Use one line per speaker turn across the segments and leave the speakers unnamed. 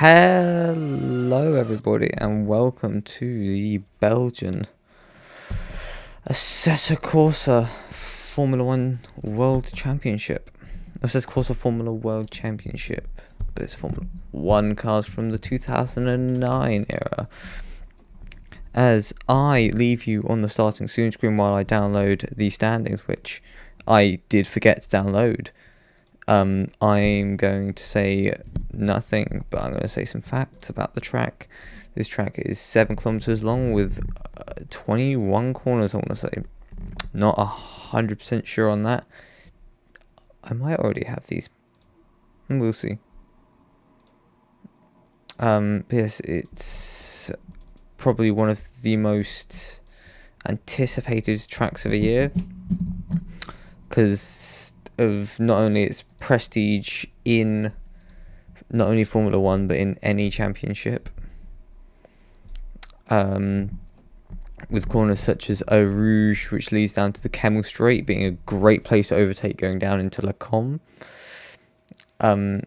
Hello everybody and welcome to the Belgian Spa-Francorchamps Formula 1 World Championship. Spa-Francorchamps Formula World Championship, but it's Formula 1 cars from the 2009 era. As I leave you on the starting soon screen while I download the standings, which I did forget to download, I'm going to say nothing, but I'm going to say some facts about the track. This track is 7 kilometers long with 21 corners, I want to say. Not 100% sure on that. I might already have these. We'll see. Yes, it's probably one of the most anticipated tracks of the year, because of not only its prestige in not only Formula 1 but in any championship, with corners such as Eau Rouge, which leads down to the Camel Straight, being a great place to overtake going down into La Com, and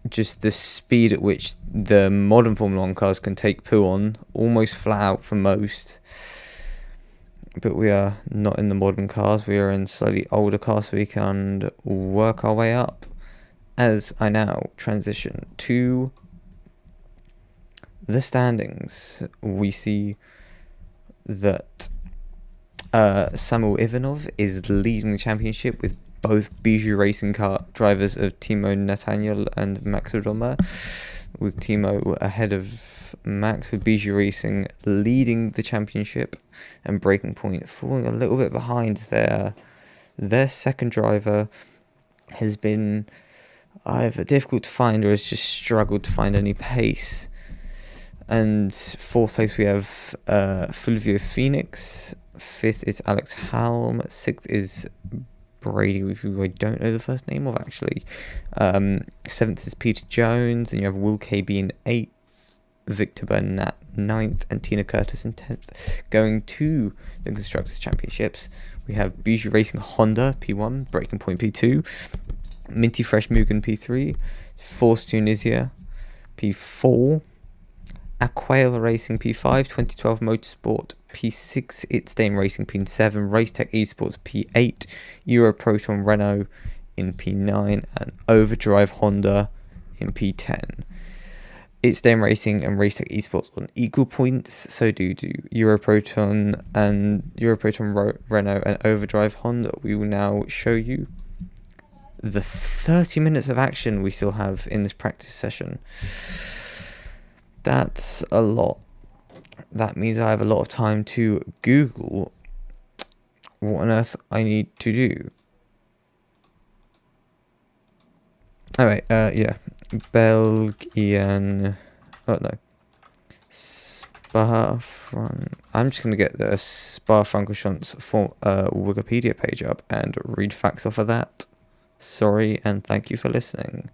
just the speed at which the modern Formula 1 cars can take poo on, almost flat out for most. But we are not in the modern cars, we are in slightly older cars, so we can work our way up. As I now transition to the standings, we see that Samuel Ivanov is leading the championship with both Bijou Racing car drivers of Timo Nathaniel and Max Odomer, with Timo ahead of Max, with Bijou Racing leading the championship, and Breaking Point falling a little bit behind. Their second driver has been either difficult to find or has just struggled to find any pace. And fourth place we have Fulvio Phoenix, fifth is Alex Halm, sixth is Brady, who I don't know the first name of actually, seventh is Peter Jones, and you have Will KB in eighth, Victor Burnett ninth, and Tina Curtis in 10th. Going to the Constructors' Championships, we have Bijou Racing Honda P1, Breaking Point P2, Minty Fresh Mugen P3, Force Tunisia P4, Aquail Racing P5, 2012 Motorsport P6, It's Dame Racing P7, Racetech Esports P8, Europroton Renault in P9, and Overdrive Honda in P10. It's Dame Racing and Racetech Esports on equal points, so do Europroton Renault and Overdrive Honda. We will now show you the 30 minutes of action we still have in this practice session. That's a lot. That means I have a lot of time to Google what on earth I need to do. Alright, yeah. Belgian... Oh, no. I'm just going to get the Spa-Francorchamps Wikipedia page up and read facts off of that. Sorry, and thank you for listening.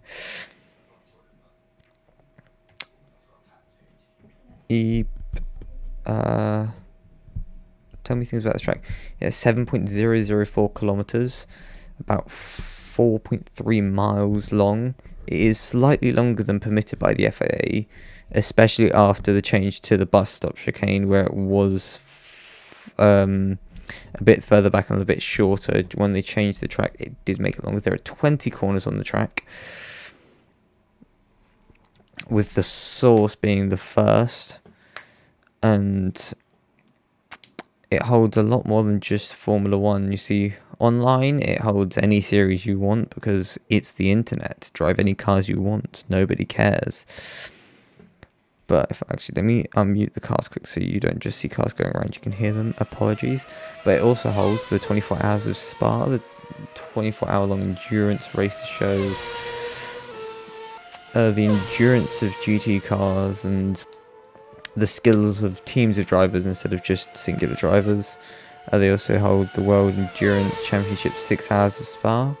Tell me things about this track. Yeah, 7.004 kilometers, about 4.3 miles long. It is slightly longer than permitted by the FIA, especially after the change to the bus stop chicane, where it was a bit further back and a bit shorter. When they changed the track, it did make it longer. There are 20 corners on the track, with the source being the first, and it holds a lot more than just Formula 1. You see, online it holds any series you want, because it's the internet. Drive any cars you want, nobody cares. But if actually, let me unmute the cars quick so you don't just see cars going around, you can hear them. Apologies. But it also holds the 24 hours of Spa, the 24-hour long endurance race to show the endurance of GT cars and the skills of teams of drivers instead of just singular drivers. They also hold the World Endurance Championship 6 hours of Spa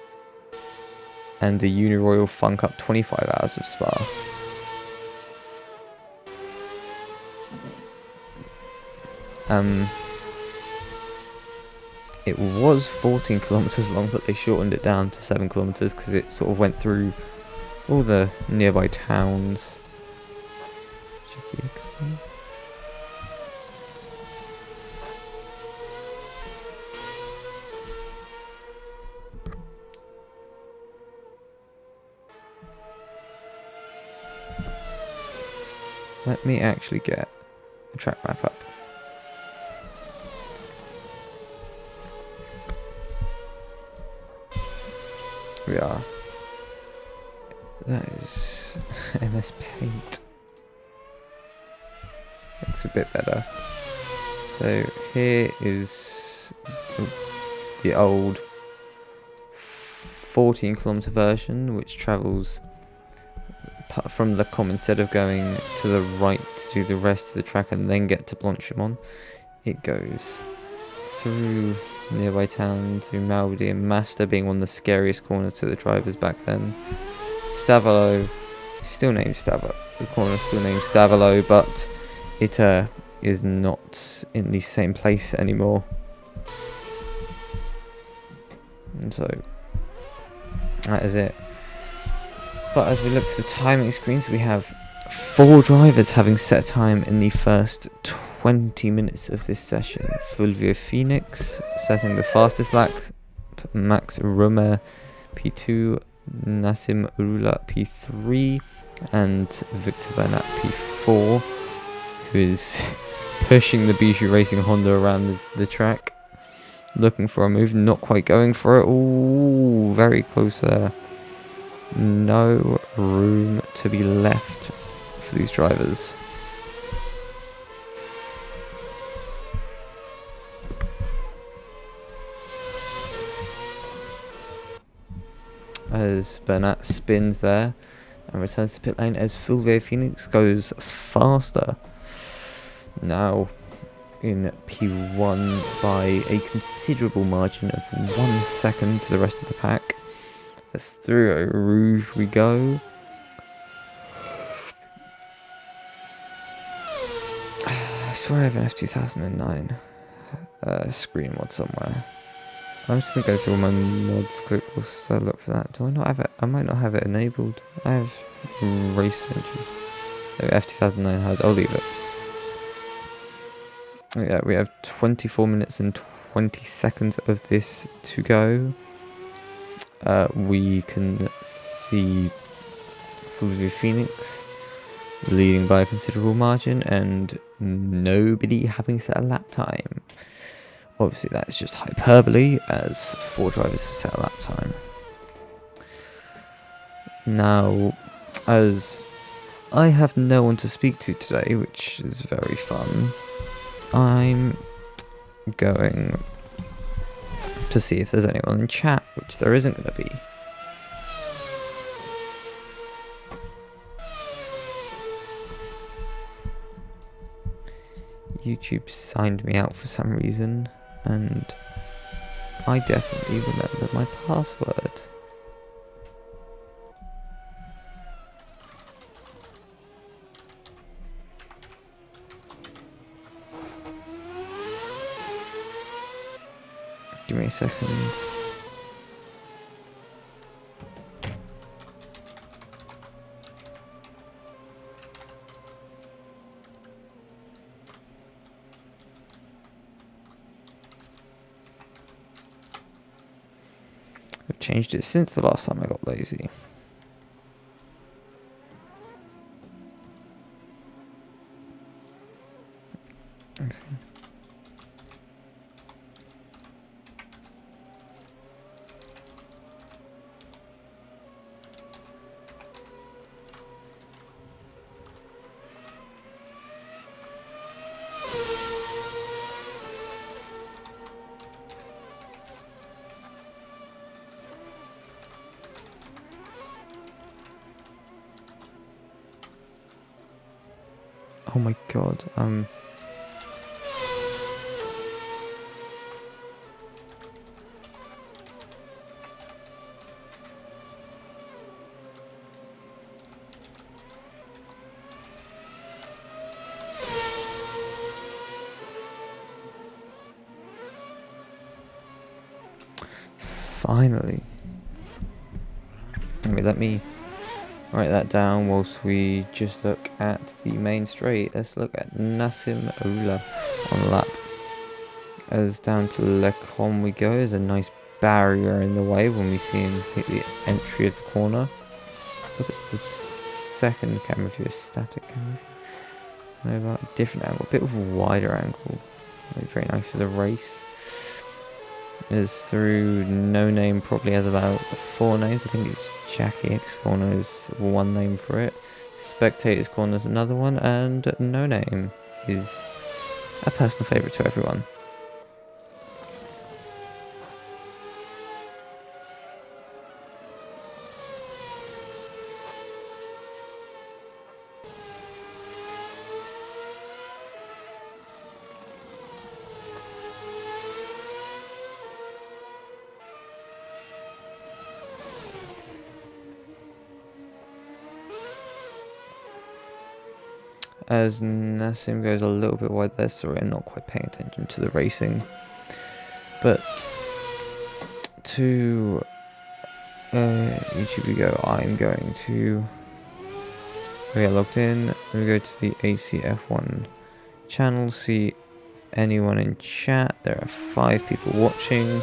and the Uniroyal Fun Cup 25 hours of Spa. It was 14 kilometers long, but they shortened it down to 7 kilometers because it sort of went through all the nearby towns. Let me actually get a track map up. We are. That is MS Paint. Looks a bit better. So here is the old 14-kilometer version, which travels from the common. Instead of going to the right to do the rest of the track and then get to Blanchemont, it goes through nearby towns, through Malby and Master being one of the scariest corners to the drivers back then. Stavelot, still named Stavelot. The corner is still named Stavelot, but it is not in the same place anymore. And so that is it. But as we look to the timing screens, we have 4 drivers having set time in the first 20 minutes of this session. Fulvio Phoenix setting the fastest lap, Max Romer P2, Nassim Urula P3, and Victor Bernat P4, who is pushing the Bijou Racing Honda around the track, looking for a move, not quite going for it. Ooh, very close there. No room to be left for these drivers. As Bernat spins there and returns to pit lane, as Fulvio Phoenix goes faster now in P1 by a considerable margin of 1 second to the rest of the pack. As through Rouge we go. I swear I have an F2009 screen mod somewhere. I'm just going to go through all my mods quick whilst I look for that. Do I not have it? I might not have it enabled. I have race entries. F2009 has. I'll leave it. Yeah, we have 24 minutes and 20 seconds of this to go. We can see Fulvio Phoenix leading by a considerable margin and nobody having set a lap time. Obviously that's just hyperbole, as 4 drivers have set a lap time. Now, as I have no one to speak to today, which is very fun, I'm going to see if there's anyone in chat, which there isn't going to be. YouTube signed me out for some reason, and I definitely remember my password. Give me a second. I've changed it since the last time I got lazy. Okay. Oh my god, finally. Okay, let me write that down whilst we just look at the main straight. Let's look at Nassim Oula on lap. As down to Lecom we go. There's a nice barrier in the way when we see him take the entry of the corner. Look at the second camera view, a static camera view. Mobile, different angle, a bit of a wider angle. Very nice for the race. Is through No Name, probably has about 4 names. I think it's Jackie X Corner is one name for it. Spectators Corner is another one, and No Name is a personal favourite to everyone. As Nassim goes a little bit wide there, sorry, I'm not quite paying attention to the racing. But to YouTube we go, I'm going to get logged in. We go to the ACF1 channel, see anyone in chat. There are 5 people watching,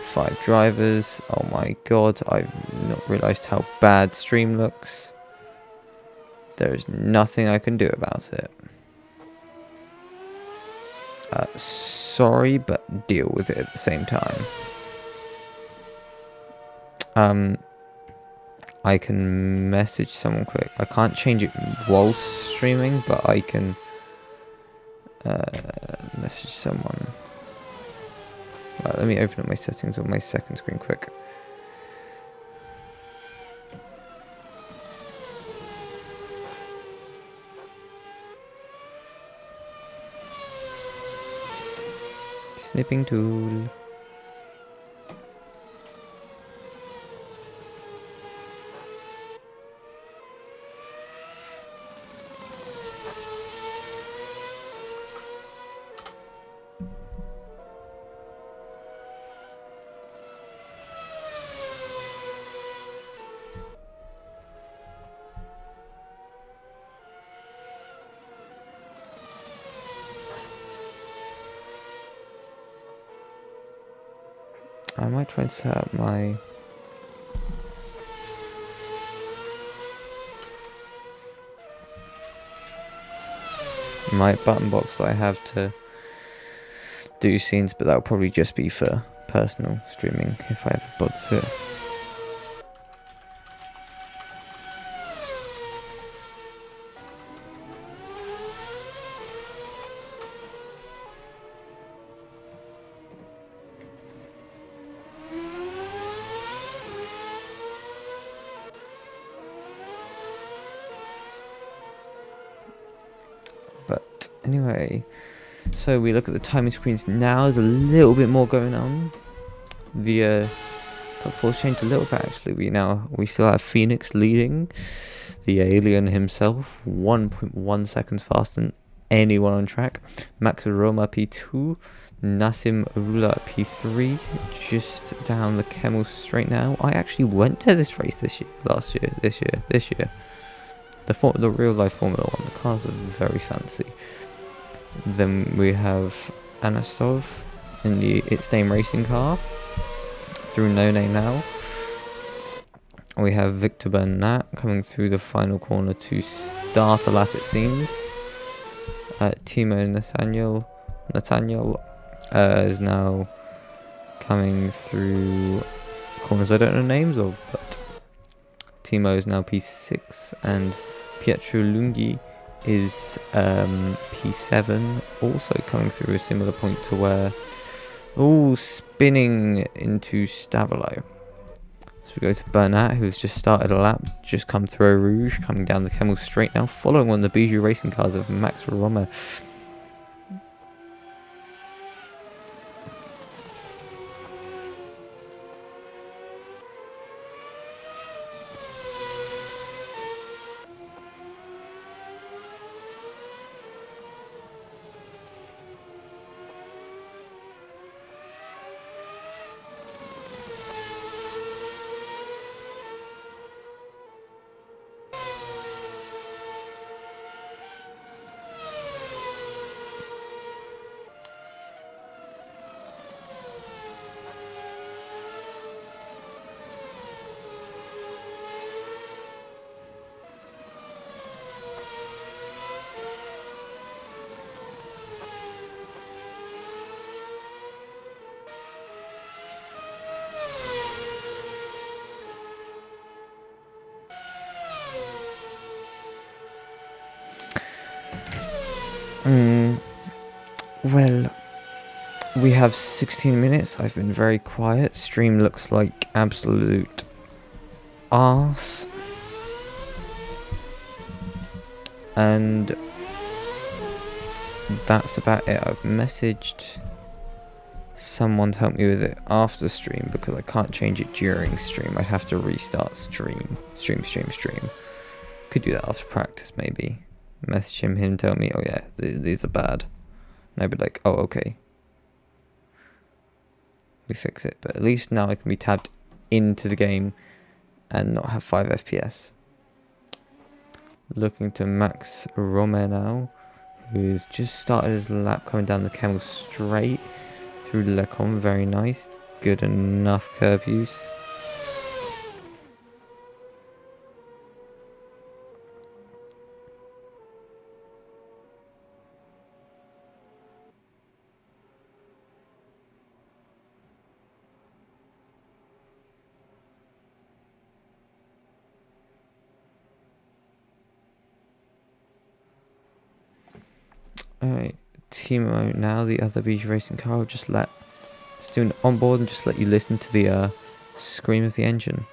5 drivers. Oh my god, I've not realised how bad stream looks. There is nothing I can do about it. Sorry, but deal with it at the same time. I can message someone quick. I can't change it whilst streaming, but I can message someone. Right, let me open up my settings on my second screen quick. Snipping tool. I might try and set up my button box that I have to do scenes, but that'll probably just be for personal streaming if I ever bother to. But anyway, so we look at the timing screens now. There's a little bit more going on. The got force changed a little bit actually. We still have Phoenix leading, the alien himself, 1.1 seconds faster than anyone on track. Max Roma P2, Nassim Oula P3, just down the Kemmel straight now. I actually went to this race this year. The real life Formula 1. The cars are very fancy. Then we have Anastov in the It's Name racing car through No Name now. We have Victor Bernat coming through the final corner to start a lap, it seems. Timo Nathaniel is now coming through corners I don't know names of, but Timo is now P6 and Pietro Lunghi is P7, also coming through a similar point to where spinning into Stavolo. So we go to Bernat, who's just started a lap, just come through Rouge, coming down the Kemmel straight now, following on the Bijou racing cars of Max Roma. Well, we have 16 minutes. I've been very quiet. Stream looks like absolute arse. And that's about it. I've messaged someone to help me with it after stream because I can't change it during stream. I'd have to restart stream. Could do that after practice maybe. Message him tell me, oh yeah, these are bad. And I'd be like, oh okay. We fix it. But at least now I can be tabbed into the game and not have 5 FPS. Looking to Max Romer now, who's just started his lap coming down the Camel straight through Lecom. Very nice. Good enough curb use. Alright, Timo now, the other Beach Racing car, will just do an onboard and just let you listen to the scream of the engine.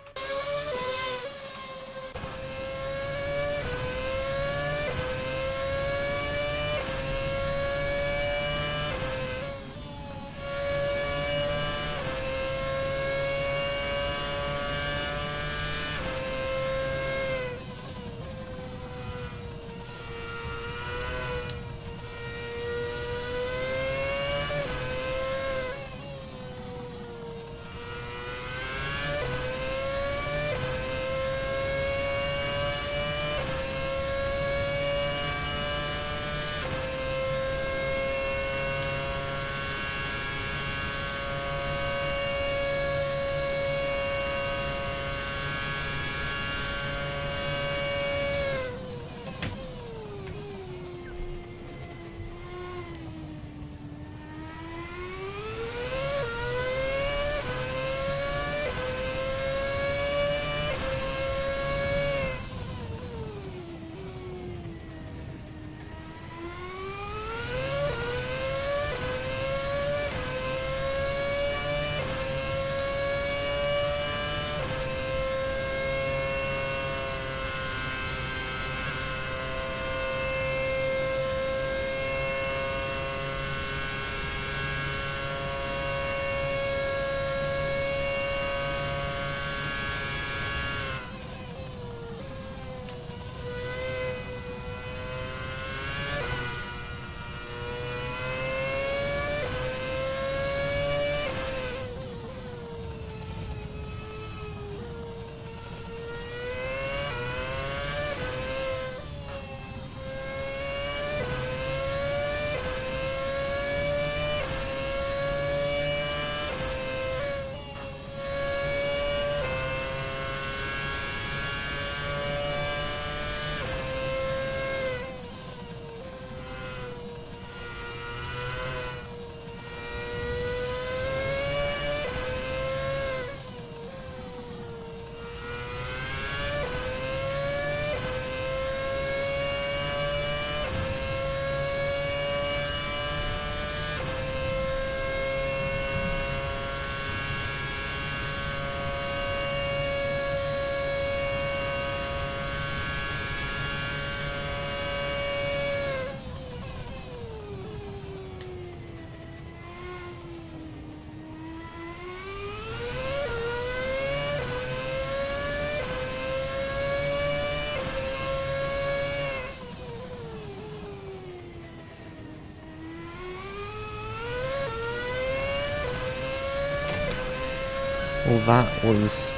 Well, that was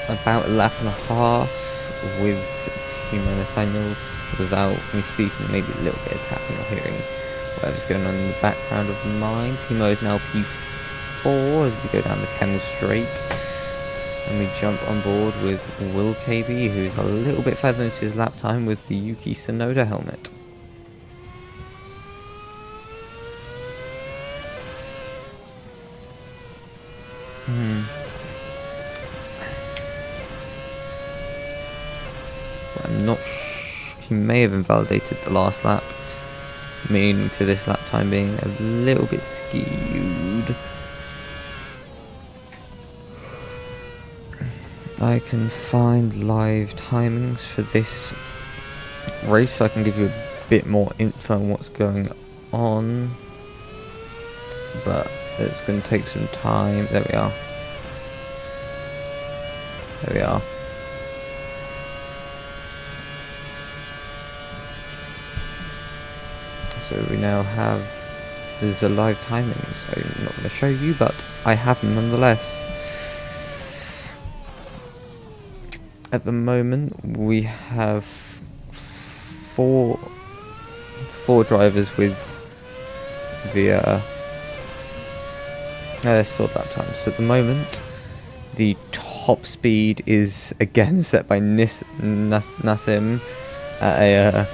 about a lap and a half with Timo Nathaniel without me speaking, maybe a little bit of tapping or hearing whatever's going on in the background of mine. Timo is now P4 as we go down the Camel Straight. And we jump on board with Will KB, who's a little bit further into his lap time with the Yuki Tsunoda helmet. I'm not he may have invalidated the last lap. meaning to this lap time being a little bit skewed. I can find live timings for this race so I can give you a bit more info on what's going on, but it's going to take some time. There we are. There we are. So we now have, there's a live timing, so I'm not going to show you, but I have them nonetheless. At the moment, we have four drivers with the stored lap times. So at the moment, the top speed is again set by Nassim at a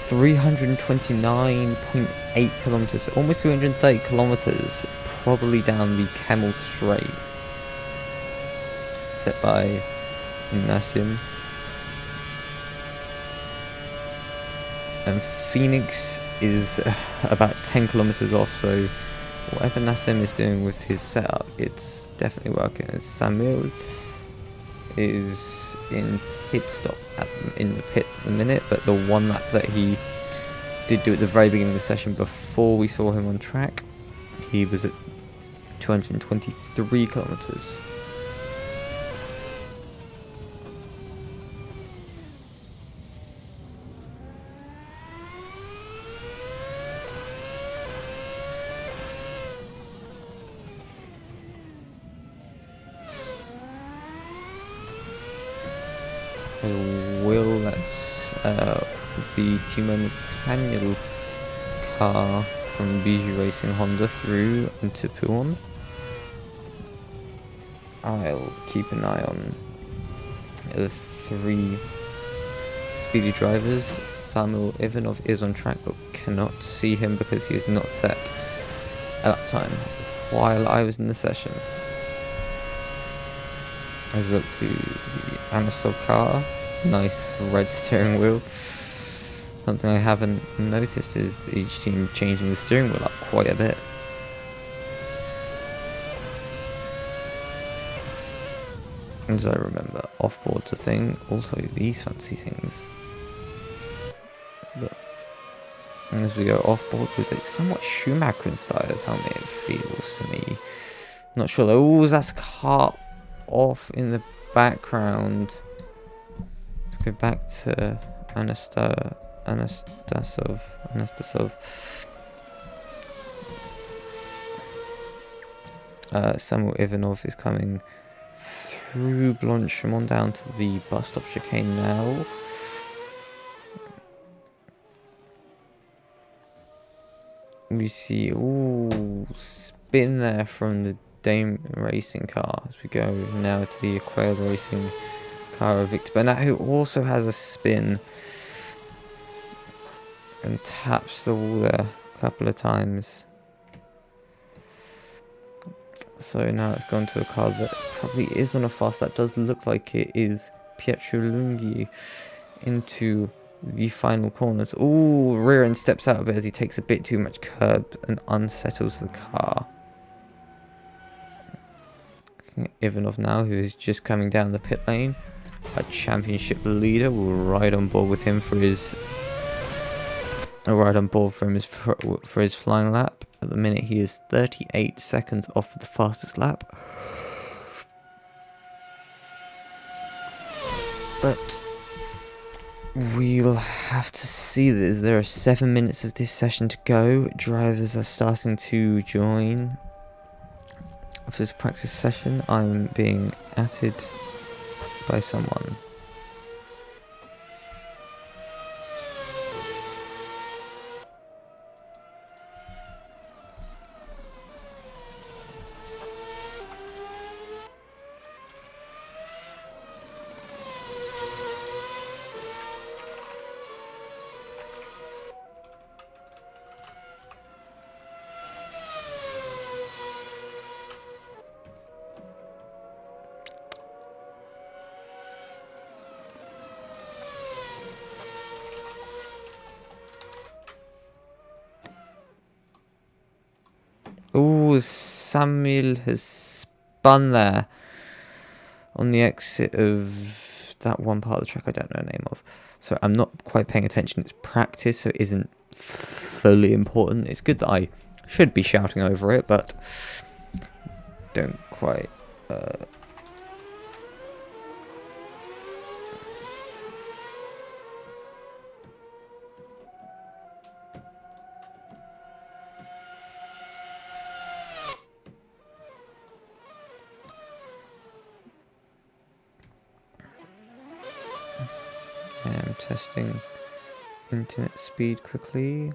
329.8 kilometers, almost 330 kilometers, probably down the Camel Straight, set by Nassim. And Phoenix is about 10 kilometers off, so whatever Nassim is doing with his setup, it's definitely working. As Samuel is in pit stop in the pits at the minute, but the one lap that he did do at the very beginning of the session before we saw him on track, he was at 223 kilometers. Will let's the Timo Nathaniel car from Bijou Racing Honda through into Puon. I'll keep an eye on the three speedy drivers. Samuel Ivanov is on track but cannot see him because he is not set at that time while I was in the session. I've looked to the Anasov car, nice red steering wheel. Something I haven't noticed is each team changing the steering wheel up quite a bit. As I remember, off-board's a thing, also these fancy things. But as we go off-board with a somewhat Schumacher-inspired helmet, it feels to me. Not sure though. Oh, that's car off in the background. Let's go back to Anastasov. Samuel Ivanov is coming through Blanchimont down to the bus stop chicane now. We see, ooh, spin there from the Dame Racing car as we go now to the Quail Racing car of Victor Bernat, who also has a spin and taps the wall there a couple of times. So now it's gone to a car that probably is on a fast. That does look like it is Pietro Lunghi into the final corners. Ooh, rear end steps out a bit as he takes a bit too much curb and unsettles the car. Ivanov now, who is just coming down the pit lane. A championship leader will ride on board with him for his flying lap. At the minute, he is 38 seconds off the fastest lap. But we'll have to see this. There are 7 minutes of this session to go. Drivers are starting to join. For this practice session, I'm being added by someone. Oh, Samuel has spun there on the exit of that one part of the track I don't know the name of. So I'm not quite paying attention. It's practice, so it isn't fully important. It's good that I should be shouting over it, but don't quite... I'm testing internet speed quickly.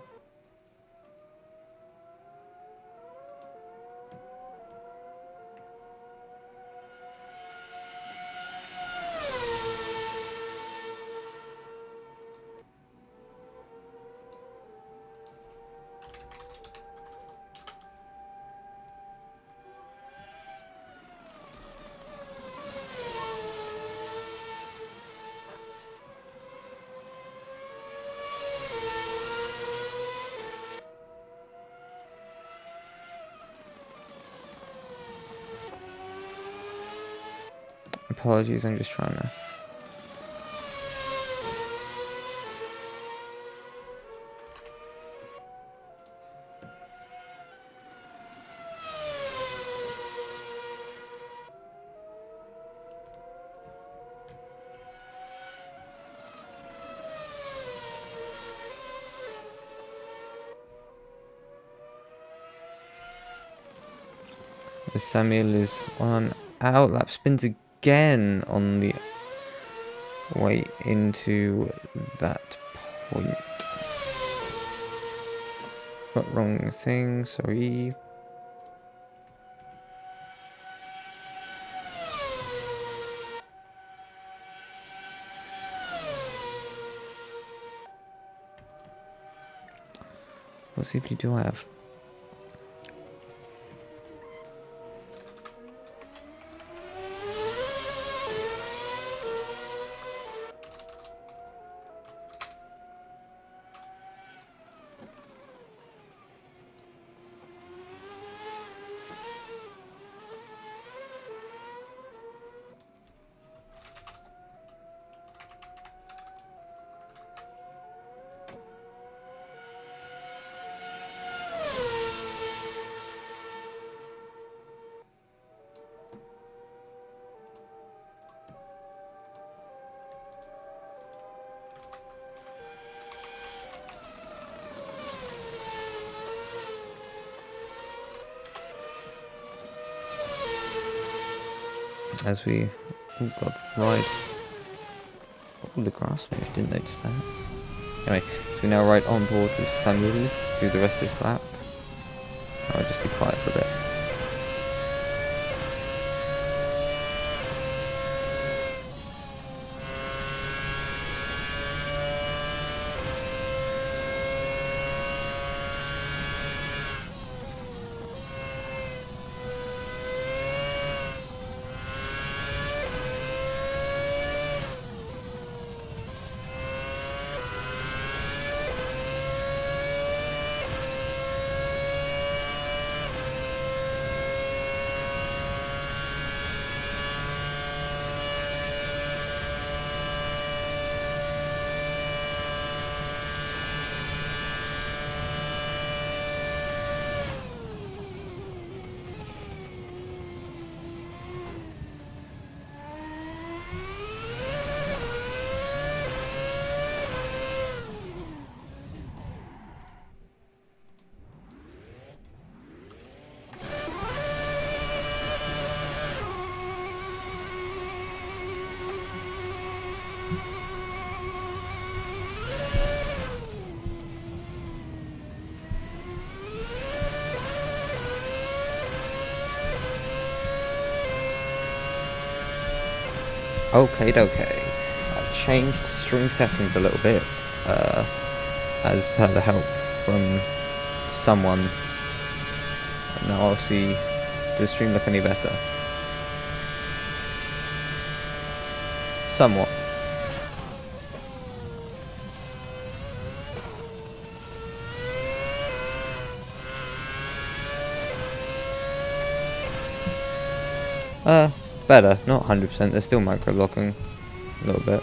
Apologies, I'm just trying to... Samuel is on out. Lap spins again on the way into that point. Got wrong thing, sorry. What simply do I have? As we... oh god, ride. Oh, the grass maybe didn't notice that. Anyway, so we now ride on board with Samuel through the rest of this lap. I'll just be quiet for a bit. Okay. I've changed stream settings a little bit, as per the help from someone. Now I'll see, does the stream look any better? Somewhat. Better, not 100%. They're still micro blocking a little bit.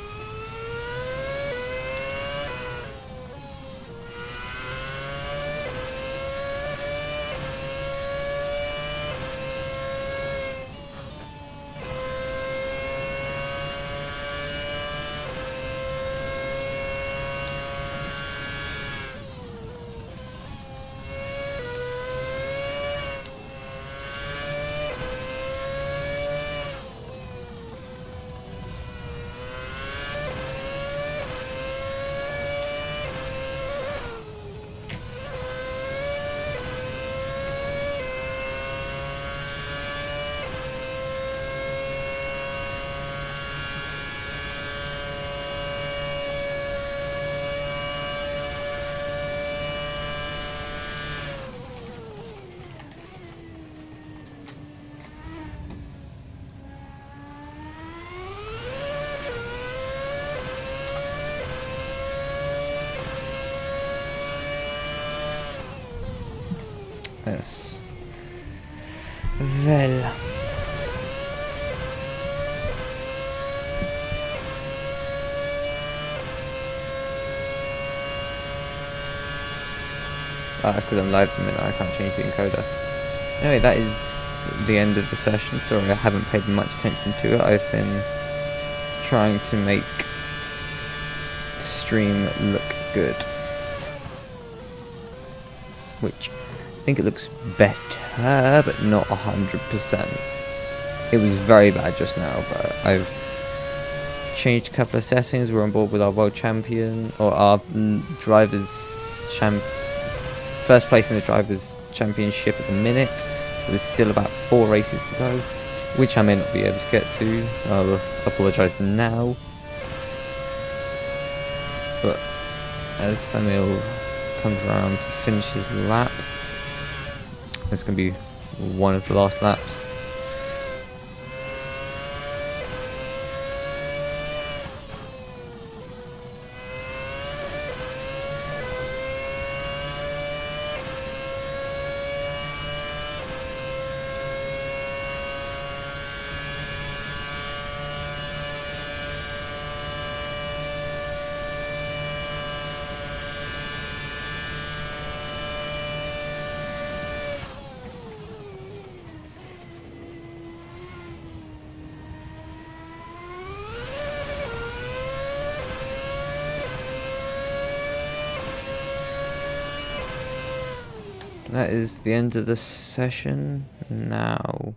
Yes. Well. That's because I'm live at the minute, I can't change the encoder. Anyway, that is the end of the session. Sorry, I haven't paid much attention to it. I've been trying to make the stream look good. Which, I think it looks better, but not 100%. It was very bad just now, but I've changed a couple of settings. We're on board with our world champion, or our first place in the drivers' championship at the minute, with still about 4 races to go, which I may not be able to get to. I'll apologise now. But as Samuel comes around to finish his lap, it's going to be one of the last laps. That is the end of the session. Now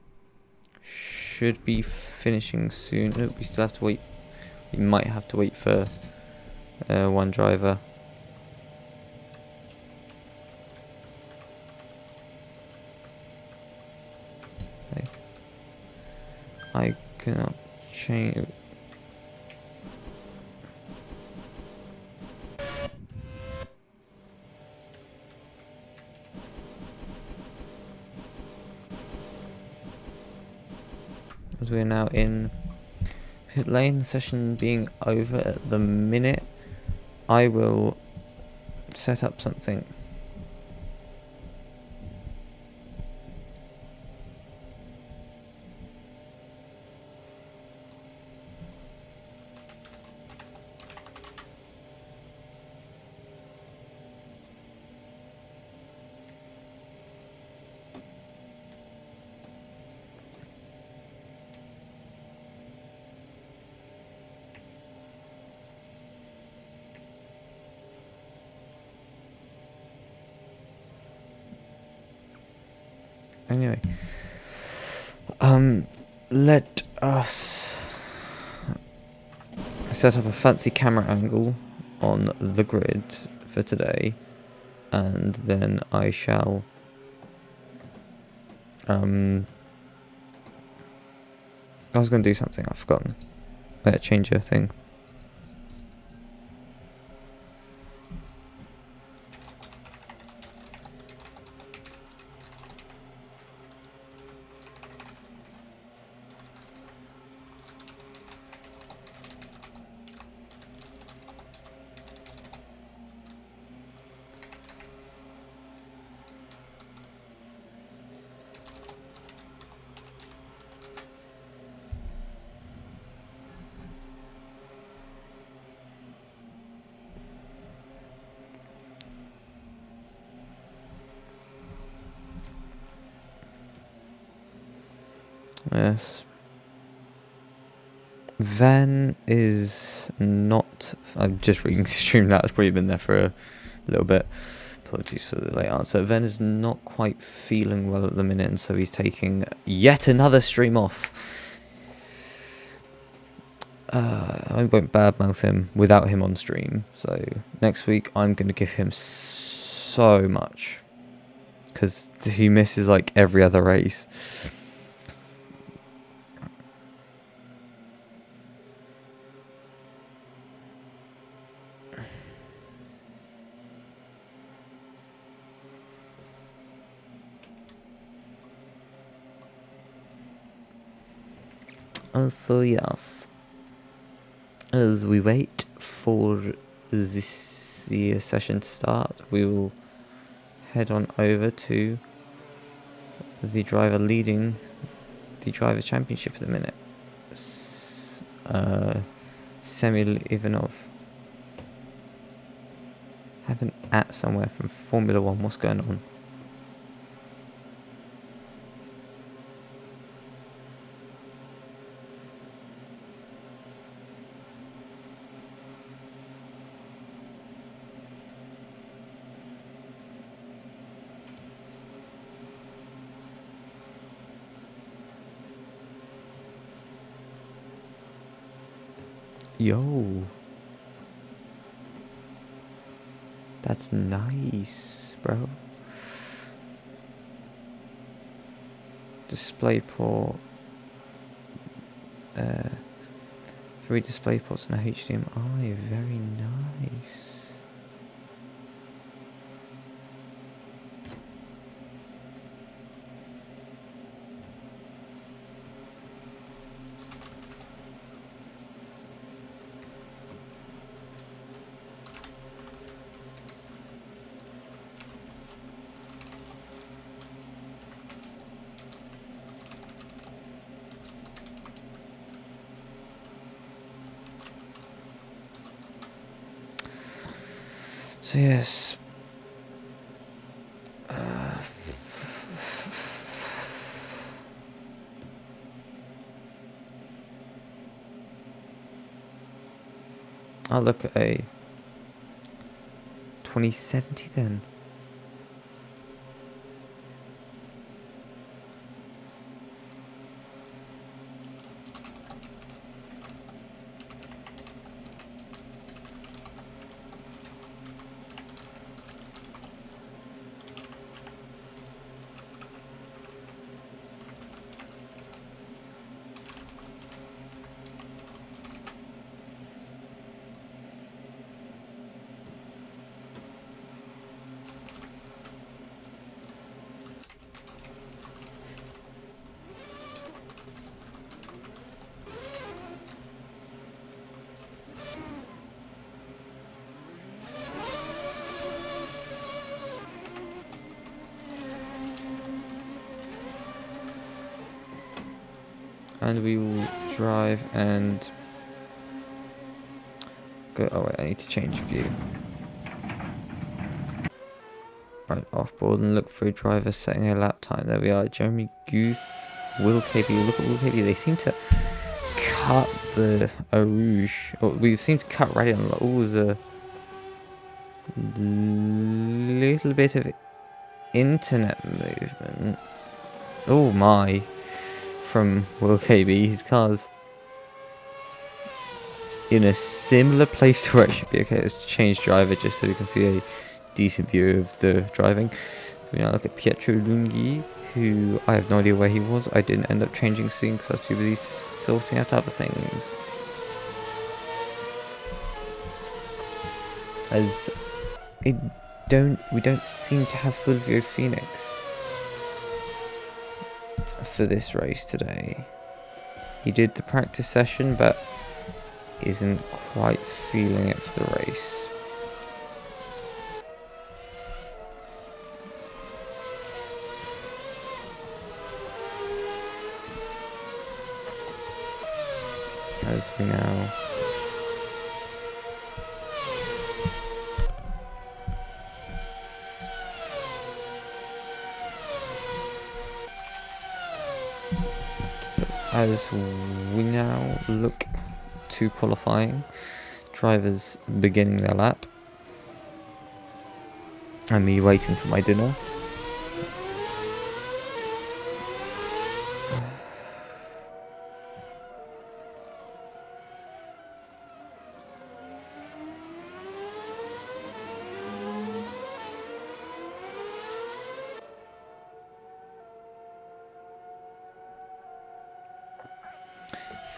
should be finishing soon. Nope, we still have to wait. We might have to wait for one driver. Okay. I cannot change. As we're now in pit lane, session being over at the minute, I will set up something. Anyway, let us set up a fancy camera angle on the grid for today, and then I shall I was going to do something, I've forgotten. Change your thing. Yes. Van is not... I'm just reading the stream now. It's probably been there for a little bit. Apologies for the late answer. Van is not quite feeling well at the minute, and so he's taking yet another stream off. I won't badmouth him without him on stream. So next week I'm going to give him so much, because he misses like every other race. So yes, as we wait for this session to start, we will head on over to the driver leading the Drivers' Championship at the minute, Semil Ivanov. Have an at somewhere from Formula 1. What's going on? Yo, that's nice, bro. Display port, 3 display ports and a HDMI. Very nice. So yes, I'll look at a 2070 then. And we will drive and go. Oh wait, I need to change view. Right, off board and look for a driver setting a lap time. There we are. Jeremy Guth, Will KB. Look at Will KB. They seem to cut the Rouge. Or we seem to cut right in. Oh, there's a little bit of internet movement. Oh my. From Will KB. His car's in a similar place to where it should be. Okay, let's change driver just so we can see a decent view of the driving. We now look at Pietro Lunghi, who I have no idea where he was. I didn't end up changing scene because I was too busy sorting out other things. As we don't seem to have Fulvio Phoenix for this race today. He did the practice session, but isn't quite feeling it for the race. As we now as we now look to qualifying. Drivers beginning their lap. And me waiting for my dinner.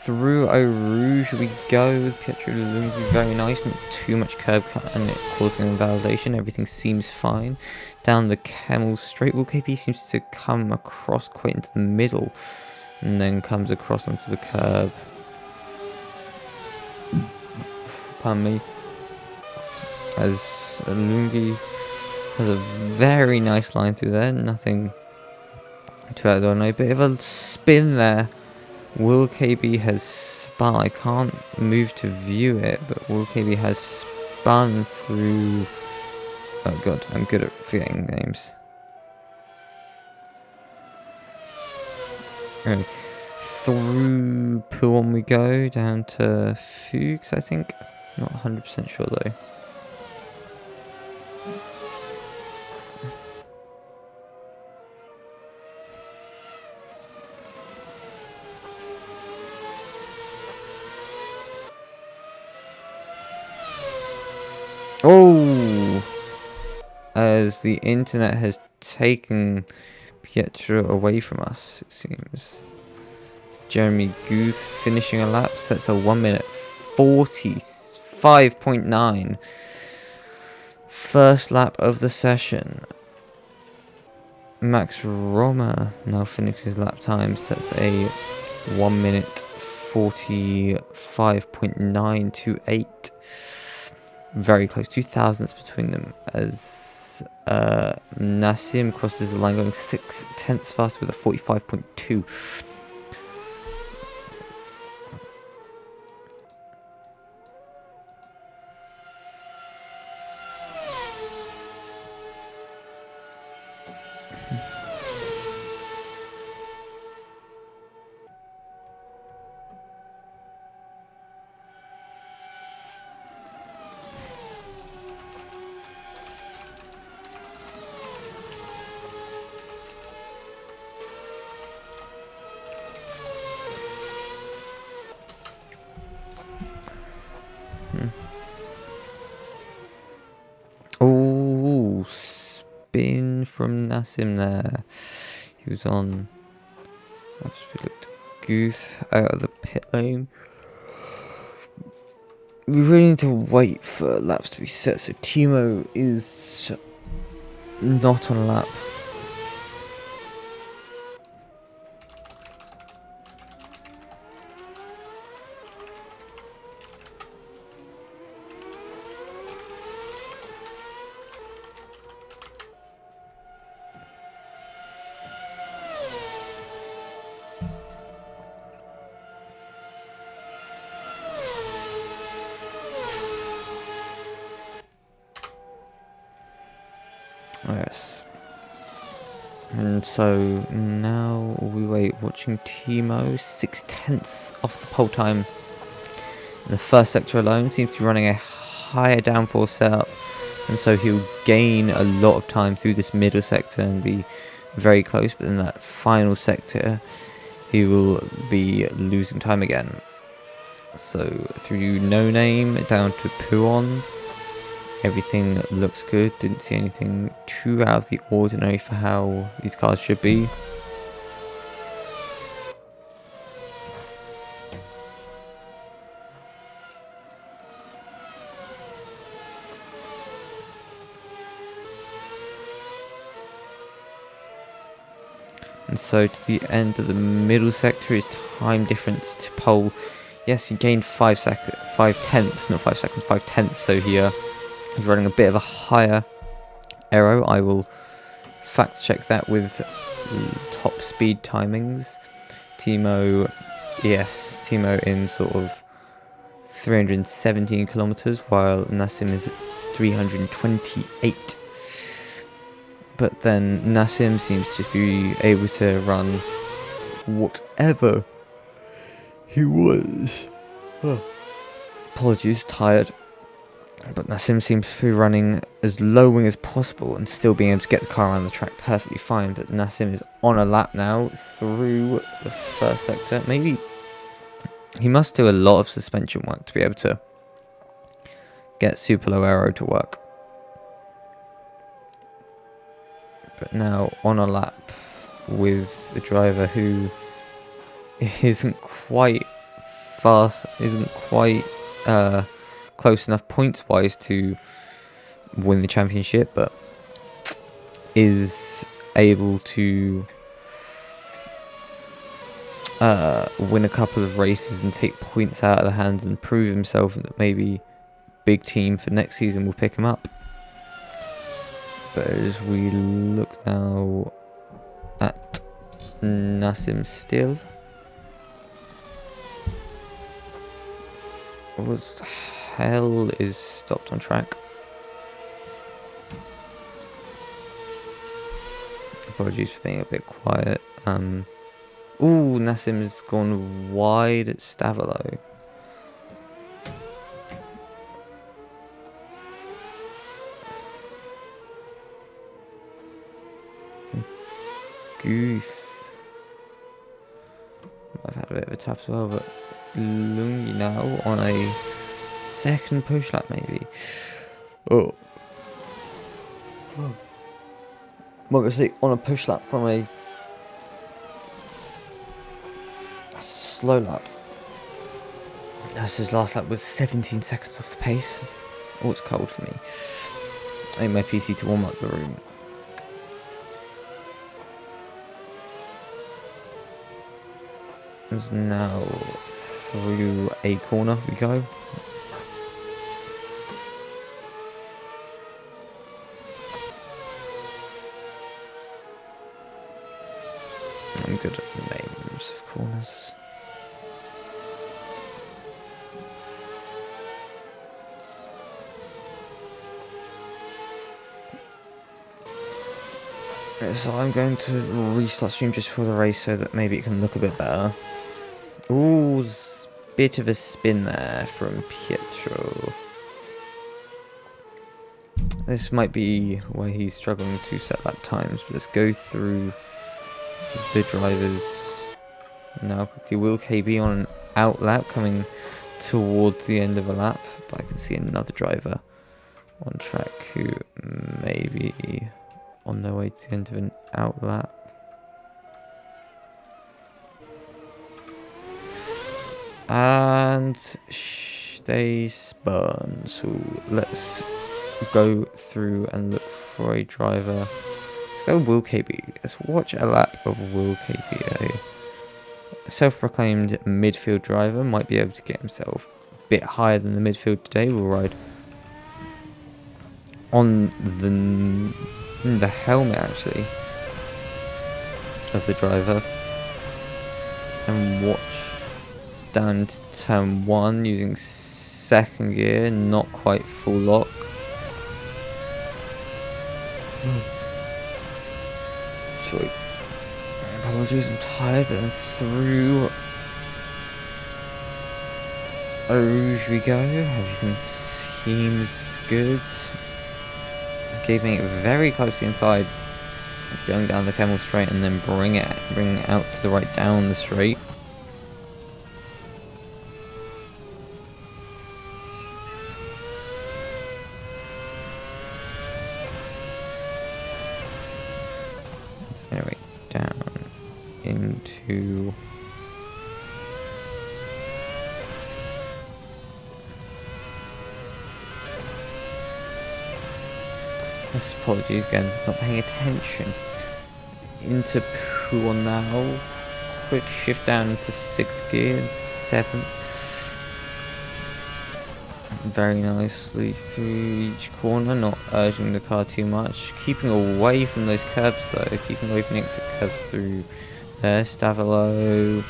Through Eau Rouge we go with Pietro Lunghi, very nice, not too much curb cut and it causing invalidation, everything seems fine. Down the Camel Straight, Will KP seems to come across quite into the middle and then comes across onto the curb. Pardon me. As Lunghi has a very nice line through there, nothing too out of the ordinary, bit of a spin there. Will KB has spun, I can't move to view it, but Will KB has spun through, oh god, I'm good at forgetting names. Anyway, through Pouon we go, down to Fuchs I think, not 100% sure though. Oh! As the internet has taken Pietro away from us, it seems. It's Jeremy Guth finishing a lap, sets a 1 minute 45.9. First lap of the session. Max Romer now finishes his lap time, sets a 1 minute 45.928. Very close, 2 thousandths between them as Nassim crosses the line going 6 tenths faster with a 45.2. Oh, spin from Nassim there. He was on. We looked Guth out of the pit lane. We really need to wait for laps to be set. So Timo is not on a lap. Yes. And so now we wait, watching Timo 6 tenths off the pole time in the first sector alone. Seems to be running a higher downforce setup, and so he'll gain a lot of time through this middle sector and be very close, but in that final sector he will be losing time again. So through No Name down to Pouon, everything looks good. Didn't see anything too out of the ordinary for how these cars should be. And so to the end of the middle sector, his time difference to pole. Yes, he gained 5 tenths, not 5 seconds, 5 tenths. So here he's running a bit of a higher aero. I will fact check that with top speed timings. Timo, yes, Timo in sort of 317 kilometers, while Nassim is at 328. But then Nassim seems to be able to run whatever he was, apologies, tired. But Nassim seems to be running as low wing as possible and still being able to get the car around the track perfectly fine. But Nassim is on a lap now through the first sector. Maybe he must do a lot of suspension work to be able to get super low aero to work. But now on a lap with a driver who isn't quite fast, isn't quite close enough points-wise to win the championship, but is able to win a couple of races and take points out of the hands and prove himself that maybe big team for next season will pick him up. But as we look now at Nassim still, what the hell is stopped on track? Apologies for being a bit quiet. Ooh, Nassim has gone wide at Stavilo. Goose. I've had a bit of a tap as well, but Lungi now on a second push lap maybe. Oh. Obviously on a push lap from a slow lap. As his last lap was 17 seconds off the pace. Oh, it's cold for me. I need my PC to warm up the room. It's now through a corner we go. I'm good at the names of corners. So I'm going to restart stream just for the race so that maybe it can look a bit better. Ooh, bit of a spin there from Pietro. This might be where he's struggling to set lap times, but let's go through the drivers now quickly. Will KB on an out lap coming towards the end of a lap, but I can see another driver on track who may be on their way to the end of an out lap. And they spun, so let's go through and look for a driver. Let's go Will KB. Let's watch a lap of Will KB. A self-proclaimed midfield driver, might be able to get himself a bit higher than the midfield today. We'll ride on the helmet actually of the driver and watch down to turn 1 using second gear, not quite full lock. Sorry, apologies, I'm tired, but then through Rouge we go. Everything seems good. Keeping it very closely inside, going down the Camel straight and then bring it out to the right down the straight. Anyway, down into apologies again, not paying attention. Into P1 now. Quick shift down to 6th gear and 7th. Very nicely through each corner, not urging the car too much. Keeping away from those curves though, keeping away from the exit curves through there. Stavilo.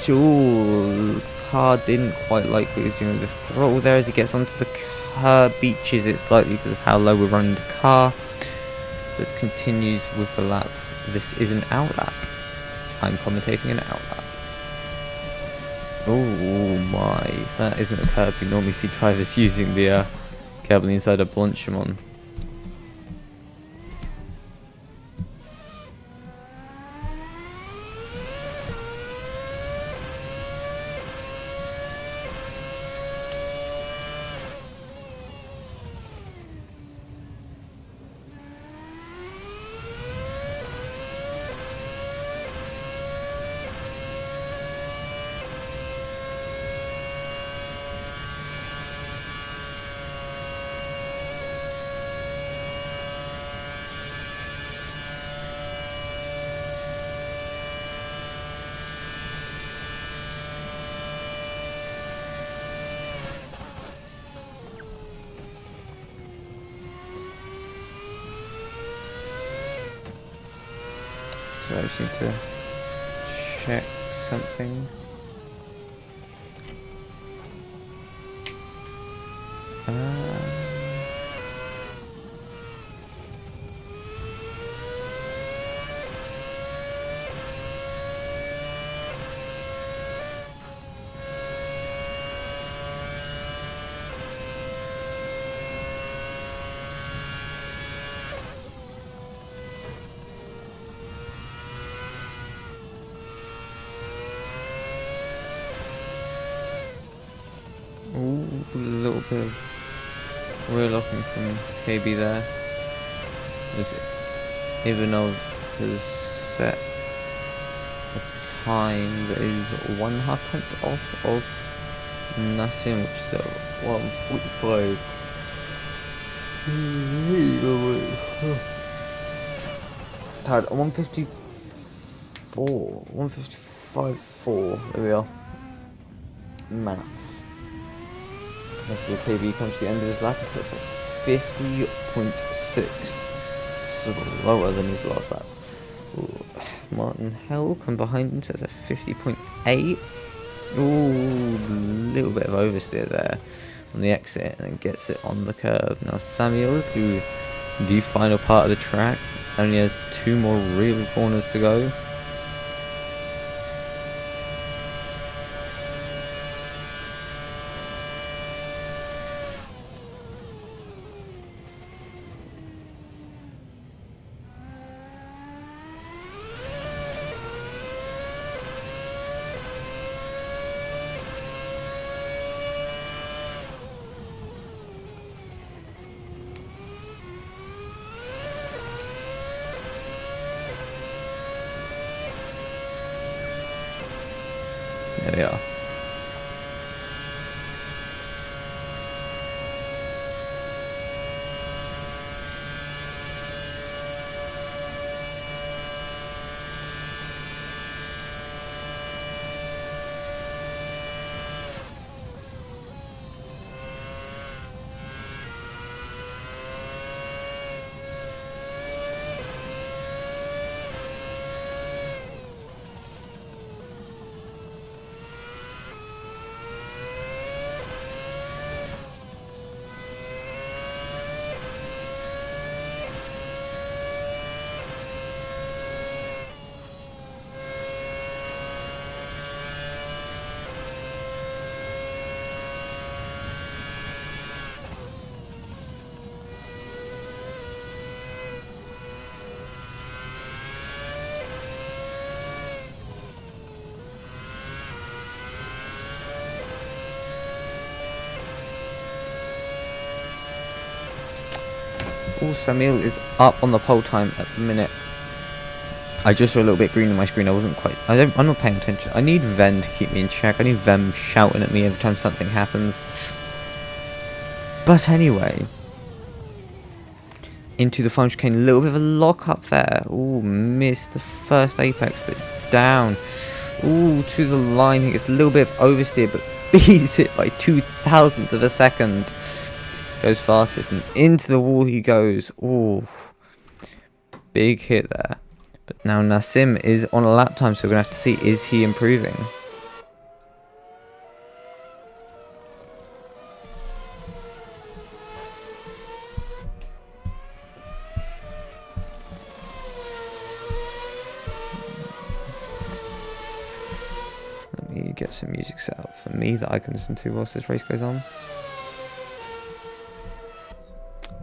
Ooh, car didn't quite like what he was doing with the throttle there as he gets onto the curb, beaches it slightly because of how low we're running the car, but continues with the lap. This is an out lap. I'm commentating an out lap. Oh my, that isn't a curb you normally see drivers using the curb on the inside of Blanchimont. So I just need to check something. Ooh, a little bit of rear locking from KB there. As Ivanov has set a time that is 1/2 off of Nassim, which is still 1:45. Tired. 1:54. 1:55.4. There we are. Maths. After KB comes to the end of his lap, and sets a 50.6, slower than his last lap. Ooh. Martin Hell come behind him, sets a 50.8. Ooh, a little bit of oversteer there on the exit, and then gets it on the curb. Now Samuel through the final part of the track, only has 2 more real corners to go. There we are. Oh, Samuel is up on the pole time at the minute. I just saw a little bit green on my screen. I'm not paying attention. I need Ven to keep me in check. I need Ven shouting at me every time something happens. But anyway, into the final chicane. A little bit of a lock up there. Ooh, missed the first apex, but down. Ooh, to the line. He gets a little bit of oversteer, but beats it by 0.002 of a second. Goes fastest, and into the wall he goes. Ooh, big hit there. But now Nassim is on a lap time, so we're going to have to see, is he improving? Let me get get some music set up for me that I can listen to whilst this race goes on.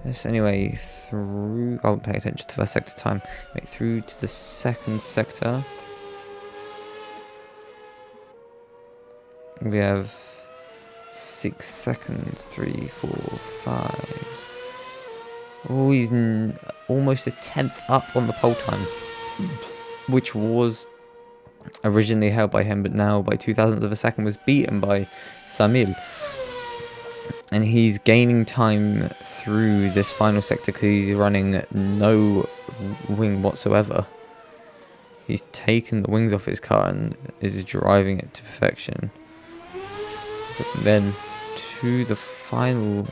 Yes, anyway, through... I wasn't paying attention to first sector time. Wait, through to the second sector. We have 6 seconds. 3, 4, 5. Oh, he's almost a tenth up on the pole time, which was originally held by him, but now by 0.02 of a second was beaten by Samil. And he's gaining time through this final sector because he's running no wing whatsoever. He's taken the wings off his car and is driving it to perfection. But then to the final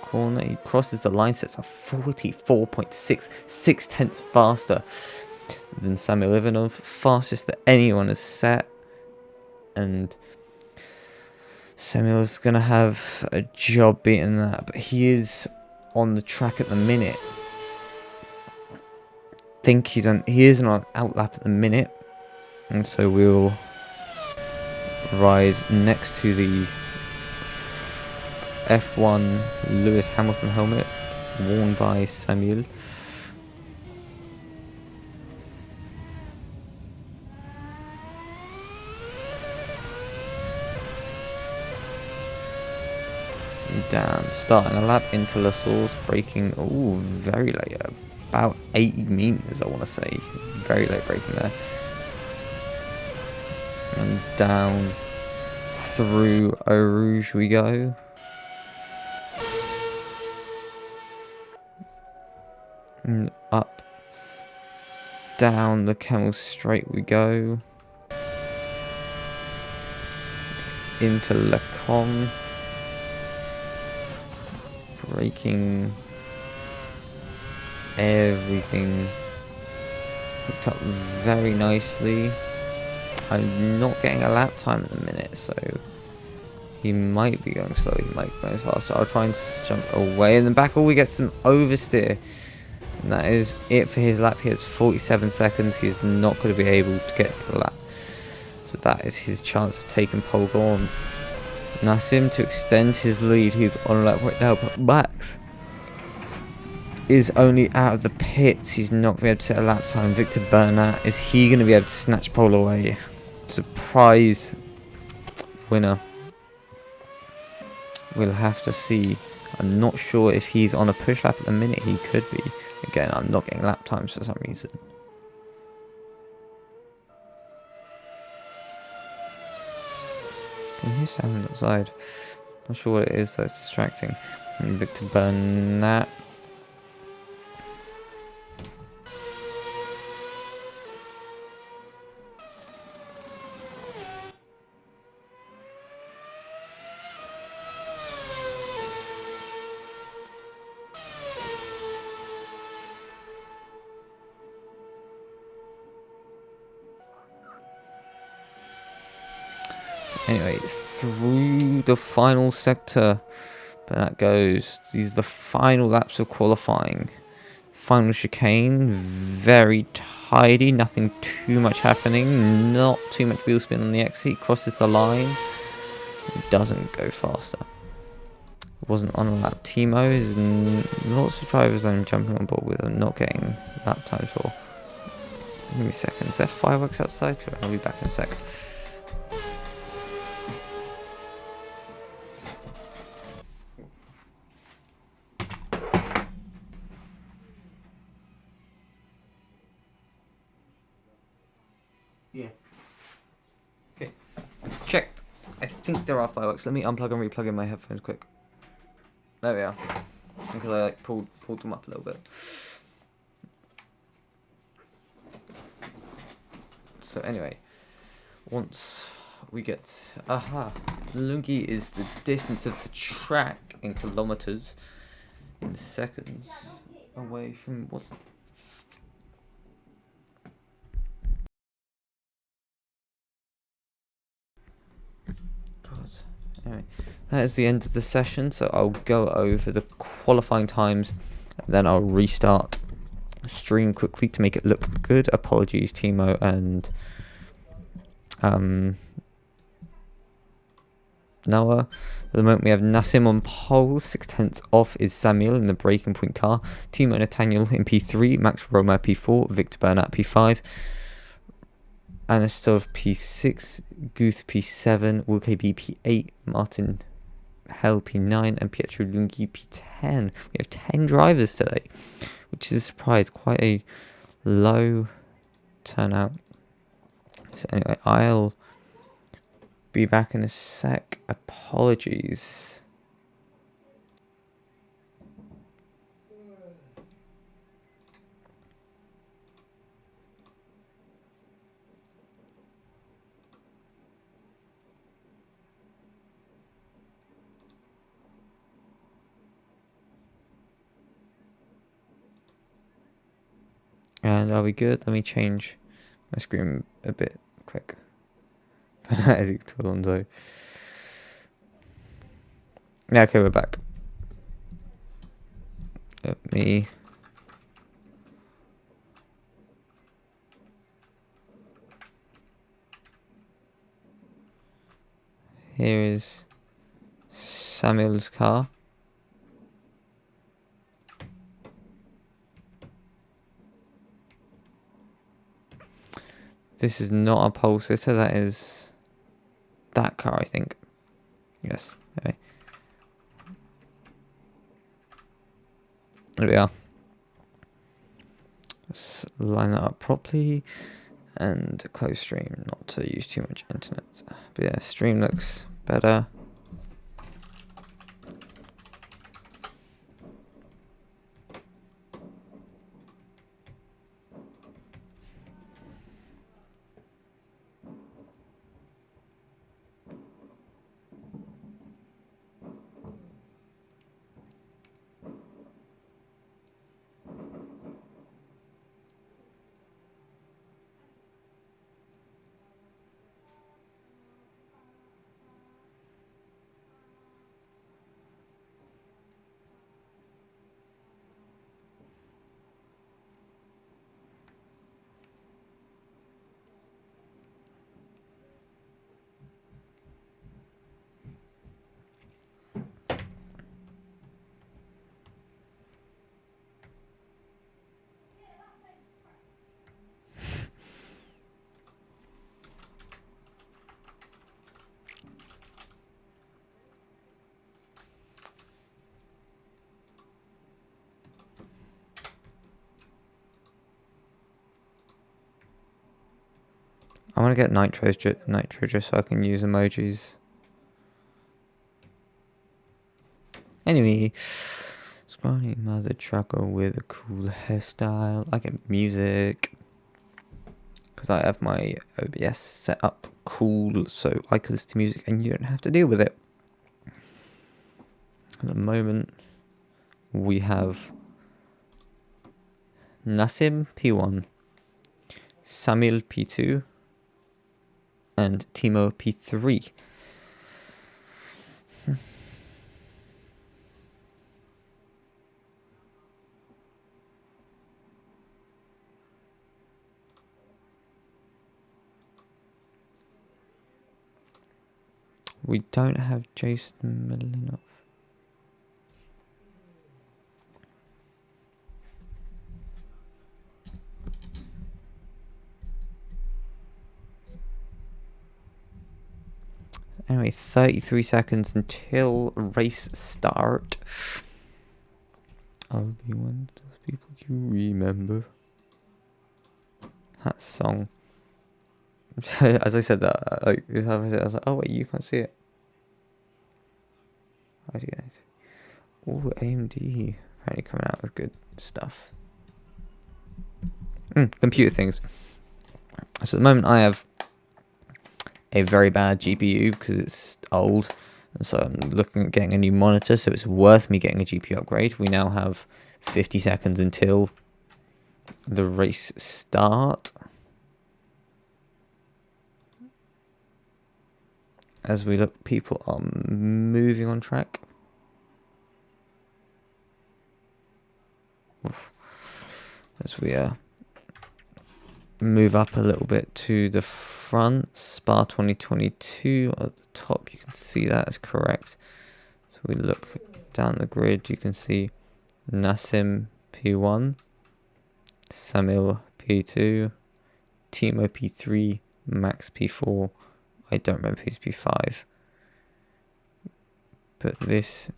corner, he crosses the line, sets a 44.6, 6/10 faster than Samil Ivanov, fastest that anyone has set. And Samil's gonna have a job beating that, but he is on the track at the minute. He is on outlap at the minute, and so we'll ride next to the F1 Lewis Hamilton helmet worn by Samuel. Down, starting a lap into La Source, braking, very late, about 80 meters I want to say, very late braking there. And down through Eau Rouge we go. And up, down the Camel Straight we go. Into Le Con. Braking, everything hooked up very nicely. I'm not getting a lap time at the minute, so he might be going slow, he might be going faster. I'll try and jump away, and then back all we get some oversteer. And that is it for his lap. He has 47 seconds. He's not going to be able to get to the lap. So that is his chance of taking pole on. Nassim to extend his lead. He's on lap right now, but Max is only out of the pits. He's not going to be able to set a lap time. Victor Bernat, is he going to be able to snatch pole away? Surprise winner. We'll have to see. I'm not sure if he's on a push lap at the minute. He could be. Again, I'm not getting lap times for some reason. Can you hear sound outside? Not sure what it is that's distracting. And Victor Bernat. Anyway, through the final sector, that goes. These are the final laps of qualifying. Final chicane, very tidy, nothing too much happening, not too much wheel spin on the exit. Crosses the line, doesn't go faster. Wasn't on a lap. Timo is lots of drivers I'm jumping on board with. I'm not getting lap times for. Give me a second. Is there fireworks outside? I'll be back in a sec. Yeah. Okay. Checked. I think there are fireworks. Let me unplug and replug in my headphones quick. There we are. Because I pulled them up a little bit. So anyway, once we get Lungi is the distance of the track in kilometers, in seconds away from what. Anyway, that is the end of the session, so I'll go over the qualifying times and then I'll restart the stream quickly to make it look good. Apologies Timo and Noah. At the moment we have Nassim on pole, 6/10 off is Samuel in the breaking point car, Timo Nathaniel in P3, Max Roma P4, Victor Bernat P5, Anastov P6, Guth P7, Will KB P8, Martin Hell P9 and Pietro Lunghi P10. We have 10 drivers today, which is a surprise, quite a low turnout. So anyway, I'll be back in a sec. Apologies. And are we good? Let me change my screen a bit quick. As you told Alonso. Yeah, okay, we're back. Let me. Here is Samuel's car. This is not a pole sitter, that is that car, I think. Yes, okay. There we are. Let's line that up properly and close stream, not to use too much internet. But yeah, stream looks better. I want to get nitro just so I can use emojis. Anyway, scrawny mother trucker with a cool hairstyle. I get music because I have my OBS set up cool, so I can listen to music and you don't have to deal with it. At the moment, we have Nassim P1, Samuel P2, and Timo P3. We don't have Jason Malinov. Anyway, 33 seconds until race start. I'll be one of those people you remember. That song. As I said that, I was like, oh wait, you can't see it. How do you guys? Oh, AMD apparently coming out with good stuff. Computer things. So at the moment I have a very bad GPU because it's old, and so I'm looking at getting a new monitor, so it's worth me getting a GPU upgrade. We now have 50 seconds until the race start. As we look, people are moving on track. As we move up a little bit to the front. Spa 2022 at the top. You can see that is correct. So we look down the grid. You can see Nassim P1, Samil P2, Timo P3, Max P4. I don't remember who's P5. But this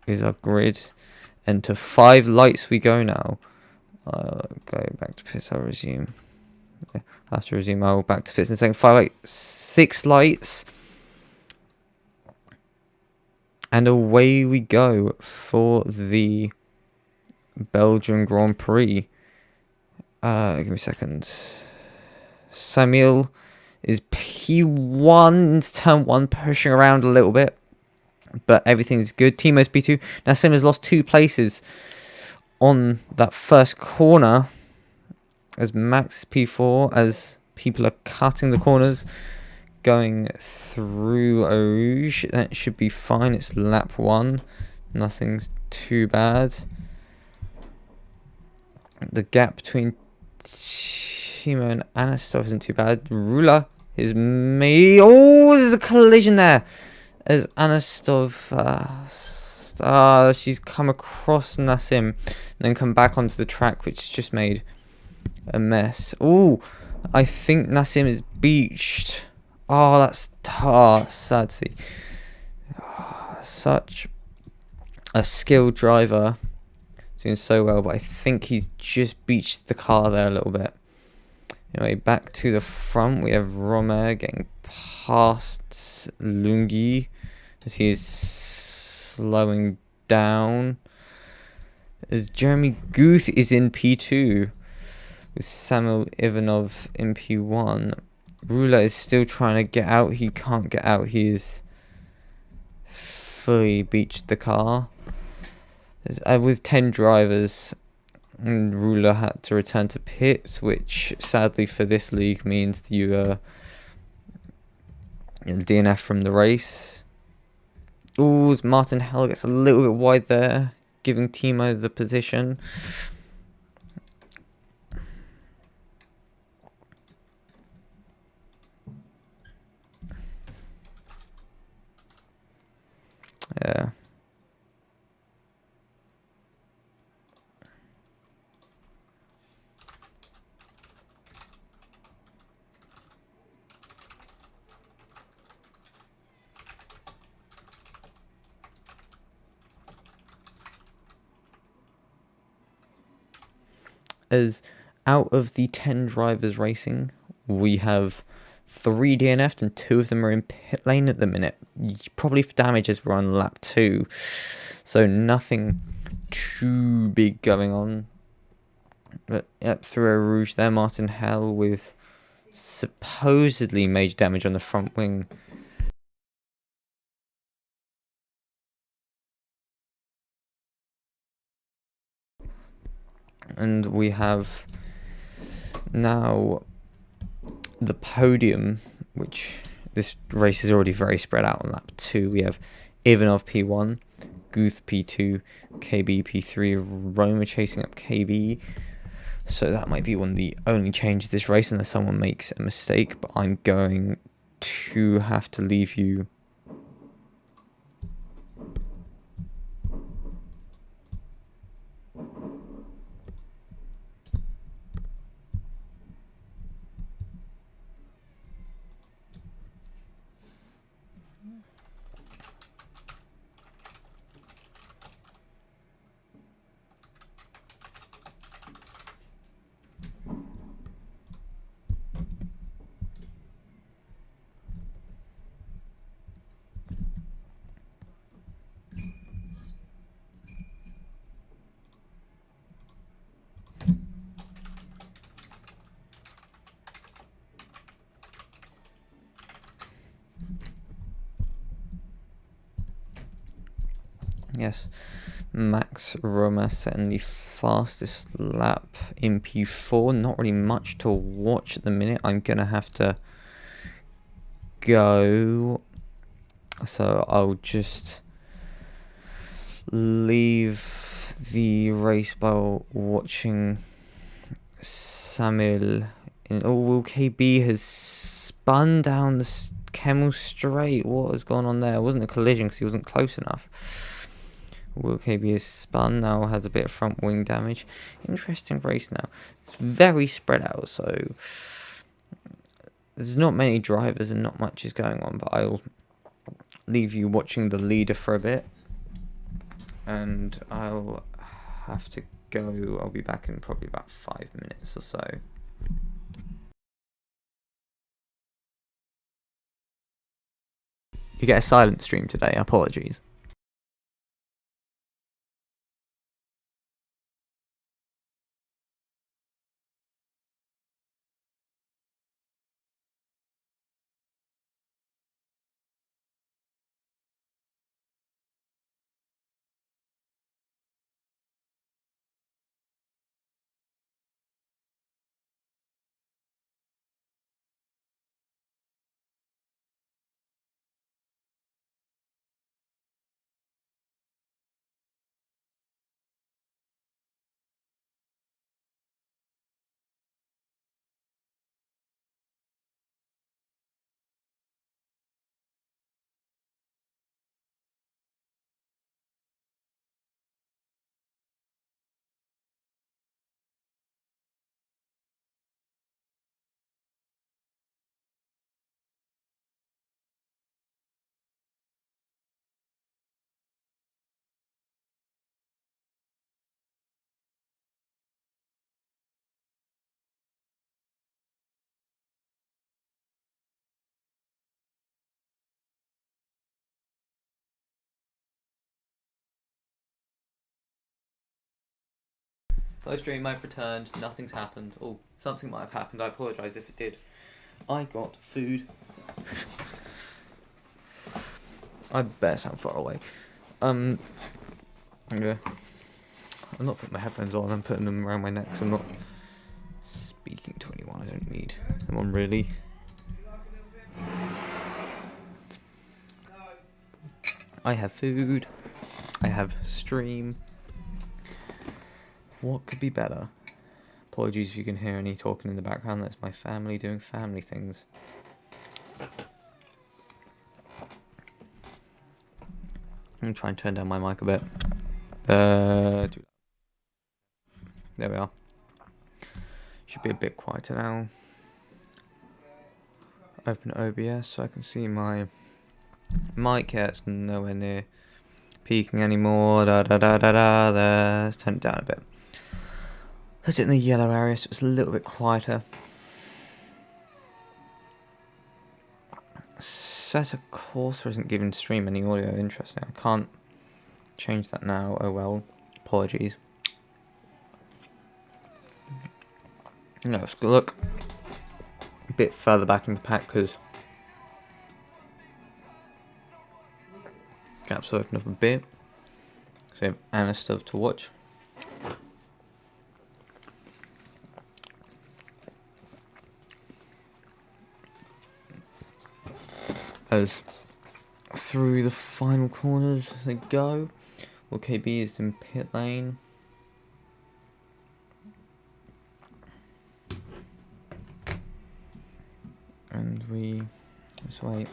is our grid. And to 5 lights we go now. Go back to pits, I'll resume. After resume, I'll back to pits in a second. 5 lights, 6 lights. And away we go for the Belgian Grand Prix. Give me a second. Samuel is P1 into turn 1, pushing around a little bit. But everything's good. Timo's P2. Nassim has lost 2 places on that first corner. As Max P4, as people are cutting the corners, going through Eau Rouge. That should be fine. It's lap 1. Nothing's too bad. The gap between Timo and Anastov isn't too bad. Rula is me. Oh, there's a collision there. As Anastov, she's come across Nassim and then come back onto the track, which just made a mess. Oh, I think Nassim is beached. Oh, that's sad to see. Such a skilled driver, doing so well, but I think he's just beached the car there a little bit. Anyway, back to the front, we have Romer getting past Lungi as he is slowing down. As Jeremy Guth is in P2 with Samuel Ivanov in P1. Rula is still trying to get out. He can't get out. He is fully beached the car. With 10 drivers, and Rula had to return to pits, which sadly for this league means you DNF from the race. Ooh, Martin Hell gets a little bit wide there, giving Timo the position. Yeah. As out of the 10 drivers racing, we have 3 DNF'd and 2 of them are in pit lane at the minute. Probably for damage as we're on lap 2. So nothing too big going on. But yep, through a Rouge there, Martin Hell with supposedly major damage on the front wing. And we have now the podium, which this race is already very spread out on lap 2. We have Ivanov P1, Guth P2, KB P3, Roma chasing up KB. So that might be one of the only changes this race unless someone makes a mistake, but I'm going to have to leave you Yes, Max Roma setting the fastest lap in P4. Not really much to watch at the minute. I'm going to have to go. So I'll just leave the race by watching Samuel Will KB has spun down the Kemmel straight. What has gone on there? It wasn't a collision because he wasn't close enough. Will KB is spun now, has a bit of front wing damage. Interesting race now. It's very spread out, so there's not many drivers and not much is going on, but I'll leave you watching the leader for a bit. And I'll have to go. I'll be back in probably about 5 minutes or so. You get a silent stream today, apologies. Flow stream, I've returned. Nothing's happened. Oh, something might have happened. I apologise if it did. I got food. I better sound far away. Yeah. I'm not putting my headphones on. I'm putting them around my neck. So I'm not speaking to anyone. I don't need them on really. I have food. I have stream. What could be better? Apologies if you can hear any talking in the background. That's my family doing family things. I'm trying to turn down my mic a bit. There we are. Should be a bit quieter now. Open OBS so I can see my mic. Yeah, it's nowhere near peaking anymore. Let's turn it down a bit. Put it in the yellow area so it's a little bit quieter. Set a cursor isn't giving stream any audio. Interesting. I can't change that now. Oh well. Apologies. No, let's look a bit further back in the pack because gaps open up a bit. So we have Anna stuff to watch. As through the final corners they go. Well, KB is in pit lane. And let's wait.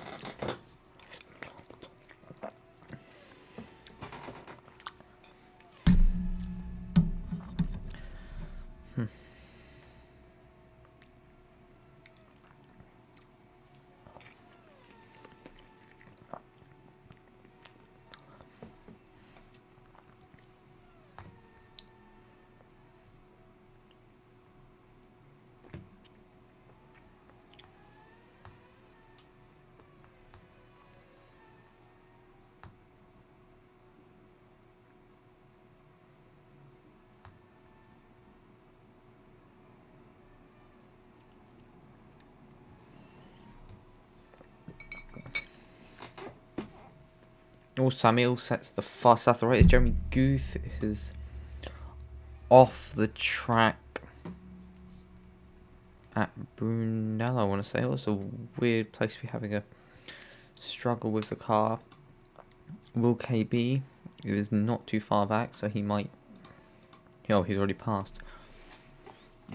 Oh, Samuel sets the fast lap. The right is Jeremy Guth is off the track at Brunel, I want to say. It was a weird place to be having a struggle with the car. Will KB is not too far back, so he might... Oh, he's already passed.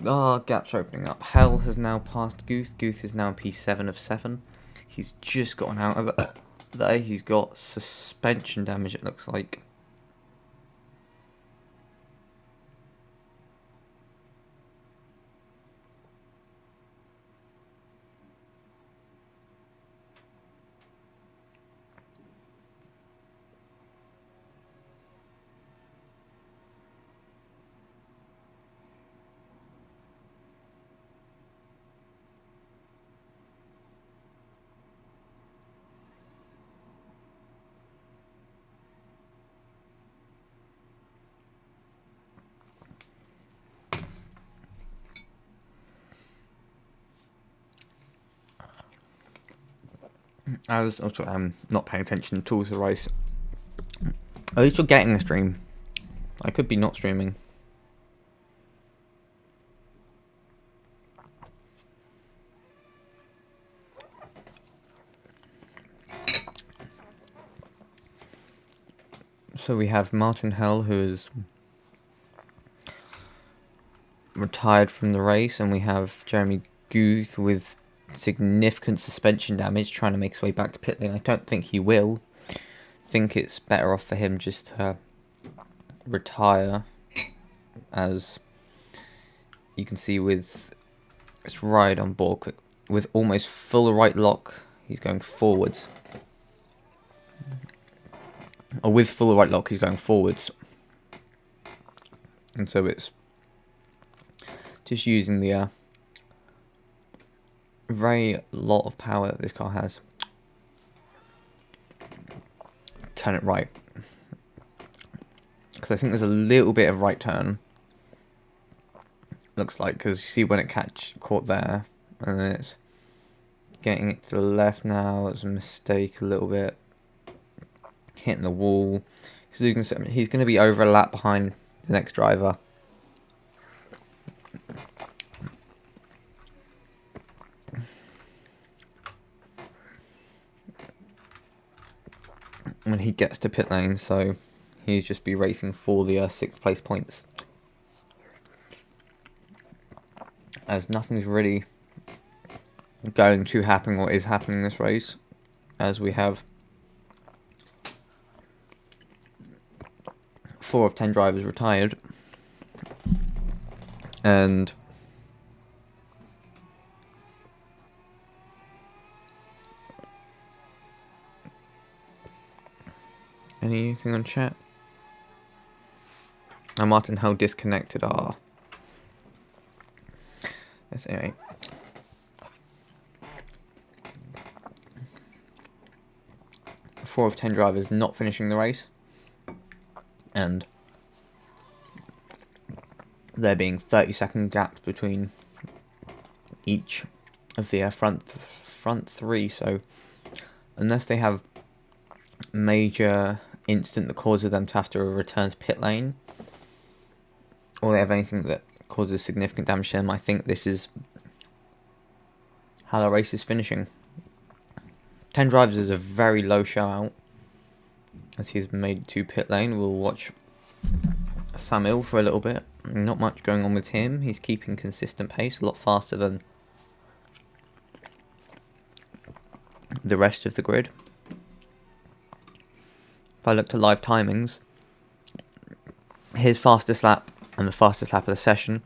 gaps are opening up. Hell has now passed Guth. Guth is now P7 of 7. He's just gotten out of it. There, he's got suspension damage, it looks like. I'm not paying attention to the race. At least you're getting a stream. I could be not streaming. So we have Martin Hell, who is retired from the race, and we have Jeremy Guth with significant suspension damage trying to make his way back to pit lane. I don't think he will. I think it's better off for him just to retire, as you can see with his ride on board with almost full right lock. He's going forwards, or with full right lock he's going forwards, and so it's just using the very lot of power that this car has. Turn it right, because I think there's a little bit of right turn, looks like, because you see when it caught there, and then it's getting it to the left now. It's a mistake a little bit, hitting the wall. So you can see he's going to be over a lap behind the next driver. When he gets to pit lane, so he'll just be racing for the 6th place points, as nothing's really going to happen or is happening in this race, as we have 4 of 10 drivers retired, and anything on chat? Oh, Martin Hell disconnected. Yes, anyway. Four of 10 drivers not finishing the race, and there being 30-second gaps between each of the front 3. So unless they have major incident that causes them to have to return to pit lane, or they have anything that causes significant damage to them, I think this is how the race is finishing. 10 drivers is a very low shout, as he's made to pit lane. We'll watch Samuel for a little bit. Not much going on with him. He's keeping consistent pace, a lot faster than the rest of the grid. If I look to live timings, his fastest lap and the fastest lap of the session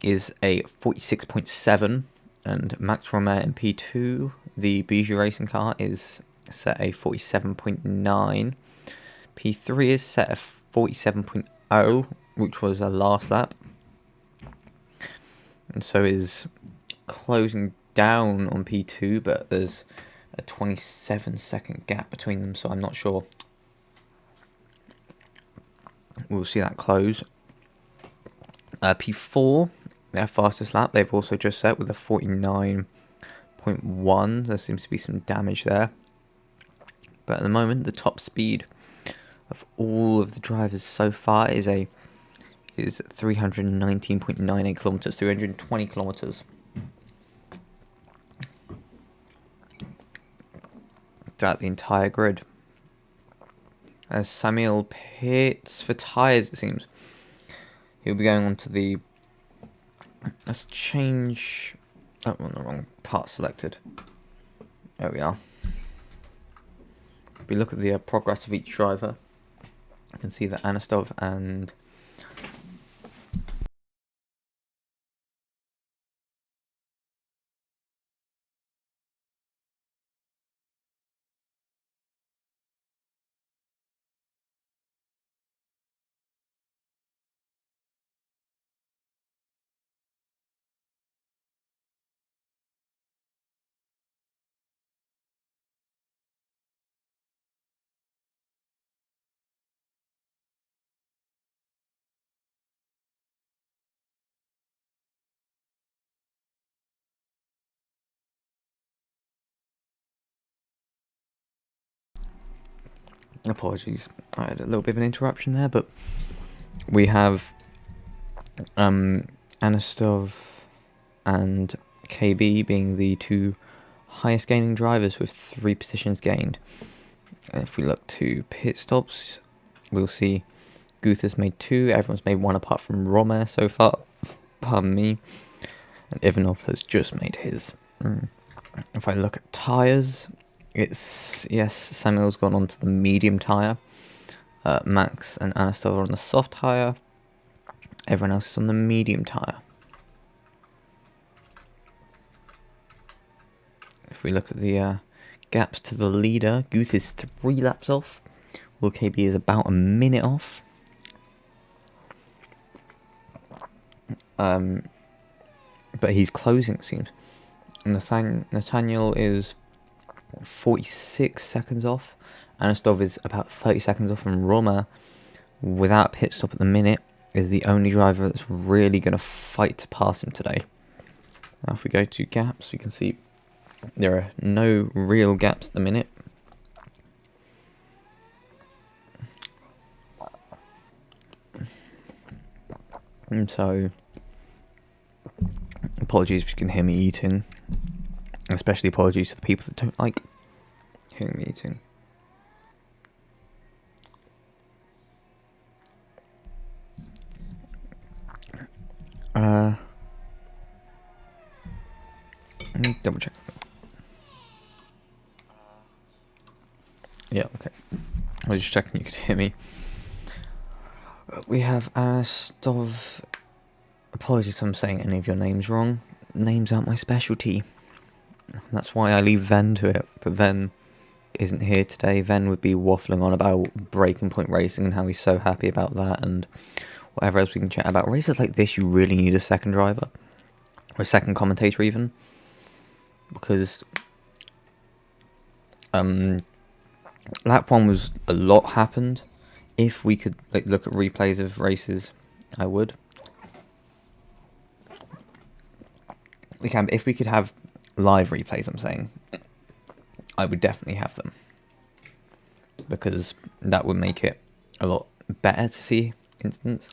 is a 46.7, and Max Romer in P2, the Bijou racing car, is set a 47.9. P3 is set a 47.0, which was a last lap, and so is closing down on P2, but there's a 27-second gap between them, so I'm not sure we'll see that close. P4, their fastest lap, they've also just set with a 49.1. There seems to be some damage there, but at the moment the top speed of all of the drivers so far is 319.98 kilometers, 320 kilometers throughout the entire grid. As Samuel pits for tyres, it seems. He'll be going on to the let's change. Oh, well, the wrong part selected. There we are. If we look at the progress of each driver, you can see that Anastov and apologies, I had a little bit of an interruption there, but we have Anastov and KB being the two highest gaining drivers with 3 positions gained. And if we look to pit stops, we'll see Guth has made 2, everyone's made 1 apart from Romer so far, pardon me, and Ivanov has just made his. If I look at tyres, it's, yes, Samuel's gone on to the medium tyre, Max and Anastov are on the soft tyre, everyone else is on the medium tyre. If we look at the gaps to the leader, Guth is 3 laps off, while KB is about a minute off. But he's closing, it seems. Nathaniel is 46 seconds off. Anastov is about 30 seconds off, and Roma, without a pit stop at the minute, is the only driver that's really going to fight to pass him today. Now if we go to gaps, you can see there are no real gaps at the minute. And so, apologies if you can hear me eating. Especially apologies to the people that don't like hearing me eating. Let me double check. Yeah, okay. I was just checking you could hear me. We have Anastov. Apologies if I'm saying any of your names wrong. Names aren't my specialty. That's why I leave Ven to it. But Ven isn't here today. Ven would be waffling on about breaking point racing and how he's so happy about that and whatever else we can chat about. Races like this, you really need a second driver. Or a second commentator even. Because lap 1 was a lot happened. If we could look at replays of races, I would. We can. If we could have live replays, I'm saying, I would definitely have them, because that would make it a lot better to see incidents.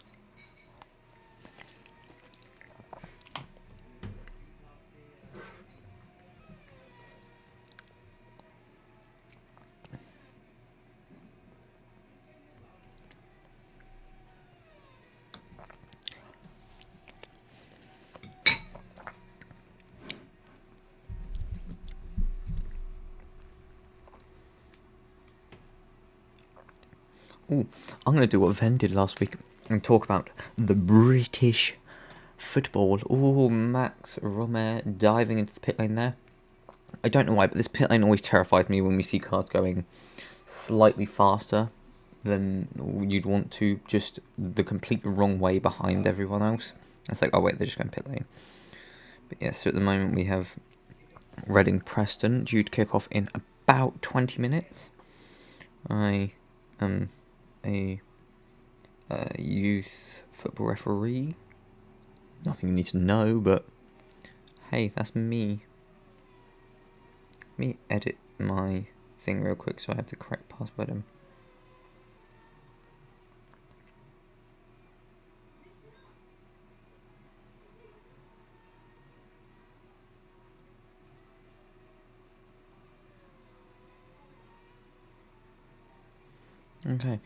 Ooh, I'm going to do what Ven did last week and talk about the British football. Ooh, Max Romer diving into the pit lane there. I don't know why, but this pit lane always terrified me when we see cars going slightly faster than you'd want to, just the complete wrong way behind everyone else. It's like, oh wait, they're just going pit lane. But yes, so at the moment we have Reading Preston due to kick off in about 20 minutes. I am a youth football referee. Nothing you need to know, but hey, that's me. Let me edit my thing real quick so I have the correct password in. Okay.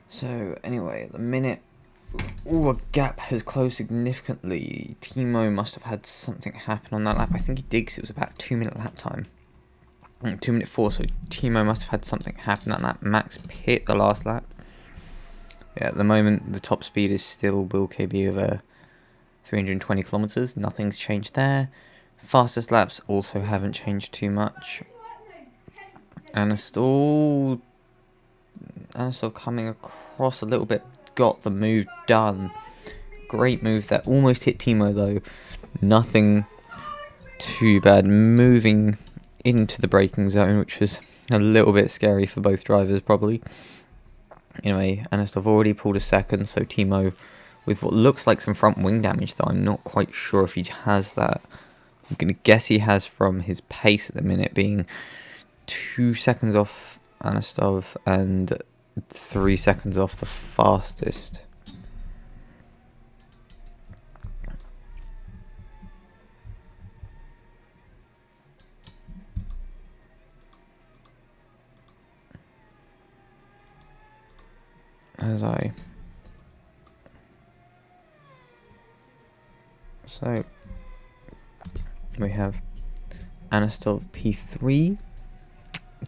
So anyway, at the minute Ooh, a gap has closed significantly. Timo must have had something happen on that lap. I think he did 'cause it was about 2 minute lap time. 2 minute 4, so Timo must have had something happen on that lap. Max hit the last lap. Yeah, at the moment, the top speed is still Will KB over 320 kilometers. Nothing's changed there. Fastest laps also haven't changed too much. Anastal coming across a little bit, got the move done. Great move there. Almost hit Timo though. Nothing too bad. Moving into the braking zone, which was a little bit scary for both drivers probably. Anyway, Anastov already pulled a second, so Timo with what looks like some front wing damage, though I'm not quite sure if he has that. I'm going to guess he has from his pace at the minute, being 2 seconds off Anastov and 3 seconds off the fastest. So we have Anastov P3,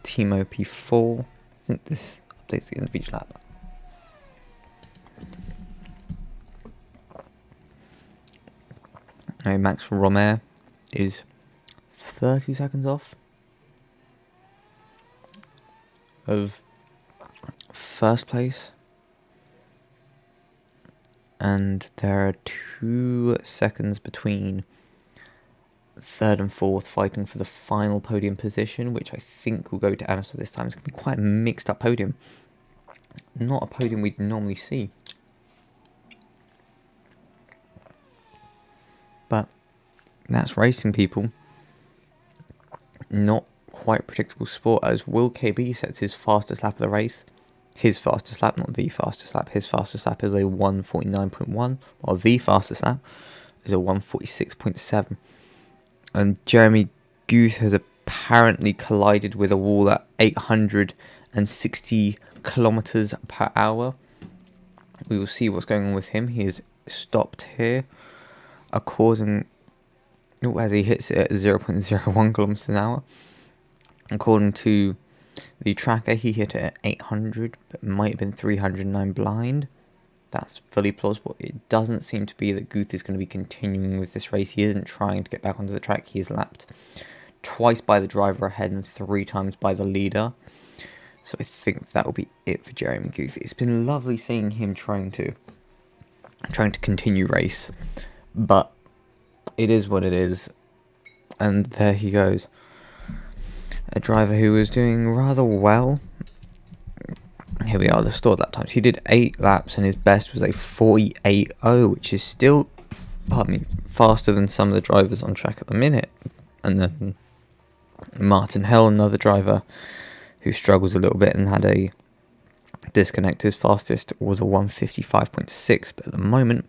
Timo P4. I think this updates the end of each lap. Max Romer is 30 seconds off of first place. And there are 2 seconds between third and fourth fighting for the final podium position, which I think will go to Anastov this time. It's going to be quite a mixed up podium. Not a podium we'd normally see. But that's racing, people. Not quite predictable sport, as Will KB sets his fastest lap of the race. His fastest lap, not the fastest lap. His fastest lap is a 1:49.1, while the fastest lap is a 1:46.7. And Jeremy Guth has apparently collided with a wall at 860 kilometers per hour. We will see what's going on with him. He is stopped here, as he hits it at 0.01 kilometers an hour. According to the tracker, he hit it at 800, but it might have been 309 blind. That's fully plausible. It doesn't seem to be that Guth is going to be continuing with this race. He isn't trying to get back onto the track. He is lapped twice by the driver ahead and 3 times by the leader. So I think that will be it for Jeremy Guth. It's been lovely seeing him trying to continue race, but it is what it is. And there he goes. A driver who was doing rather well. Here we are, the stored lap times. He did 8 laps and his best was a 48.0, which is still, faster than some of the drivers on track at the minute. And then Martin Hell, another driver who struggles a little bit and had a disconnect. His fastest was a 1:55.6, but at the moment,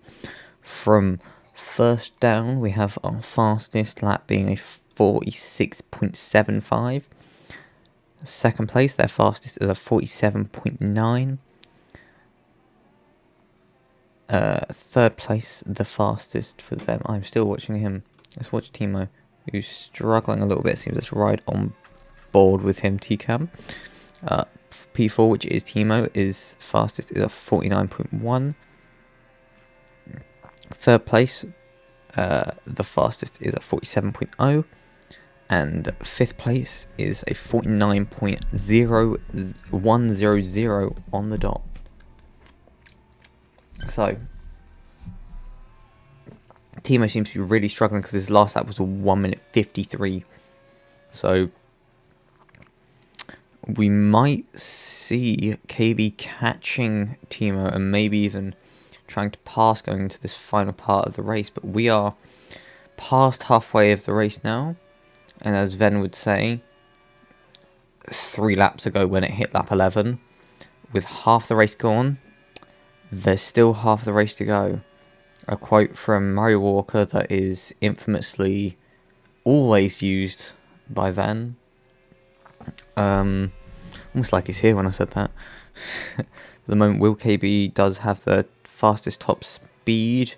from first down, we have our fastest lap being a 46.75. Second place, their fastest is a 47.9. Third place, the fastest for them. I'm still watching him. Let's watch Timo, who's struggling a little bit. Seems let's ride on board with him. TCAM. P4, which is Timo, is fastest is a 49.1. Third place, the fastest is a 47.0. And 5th place is a 49.0100 on the dot. So, Timo seems to be really struggling because his last lap was a 1:53. So, we might see KB catching Timo and maybe even trying to pass going into this final part of the race. But we are past halfway of the race now. And as Ven would say, 3 laps ago when it hit lap 11, with half the race gone, there's still half the race to go. A quote from Murray Walker that is infamously always used by Van. Almost like he's here when I said that. At the moment, Will KB does have the fastest top speed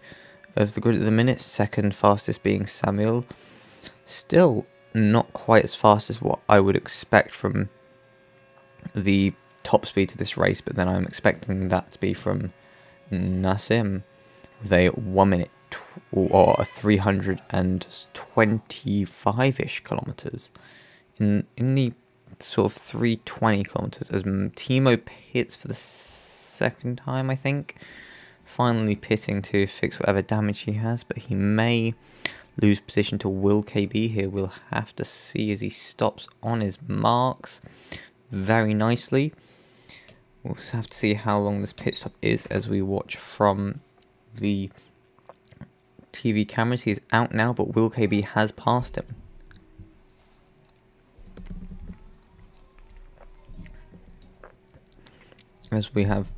of the grid at the minute. Second fastest being Samuel. Still not quite as fast as what I would expect from the top speed to this race, but then I'm expecting that to be from Nassim with a 1 minute or 325-ish kilometers in the sort of 320 kilometers as Timo pits for the second time, I think, finally pitting to fix whatever damage he has, but he may lose position to Will KB here. We'll have to see as he stops on his marks very nicely. We'll have to see how long this pit stop is as we watch from the TV cameras. He is out now, but Will KB has passed him. As we have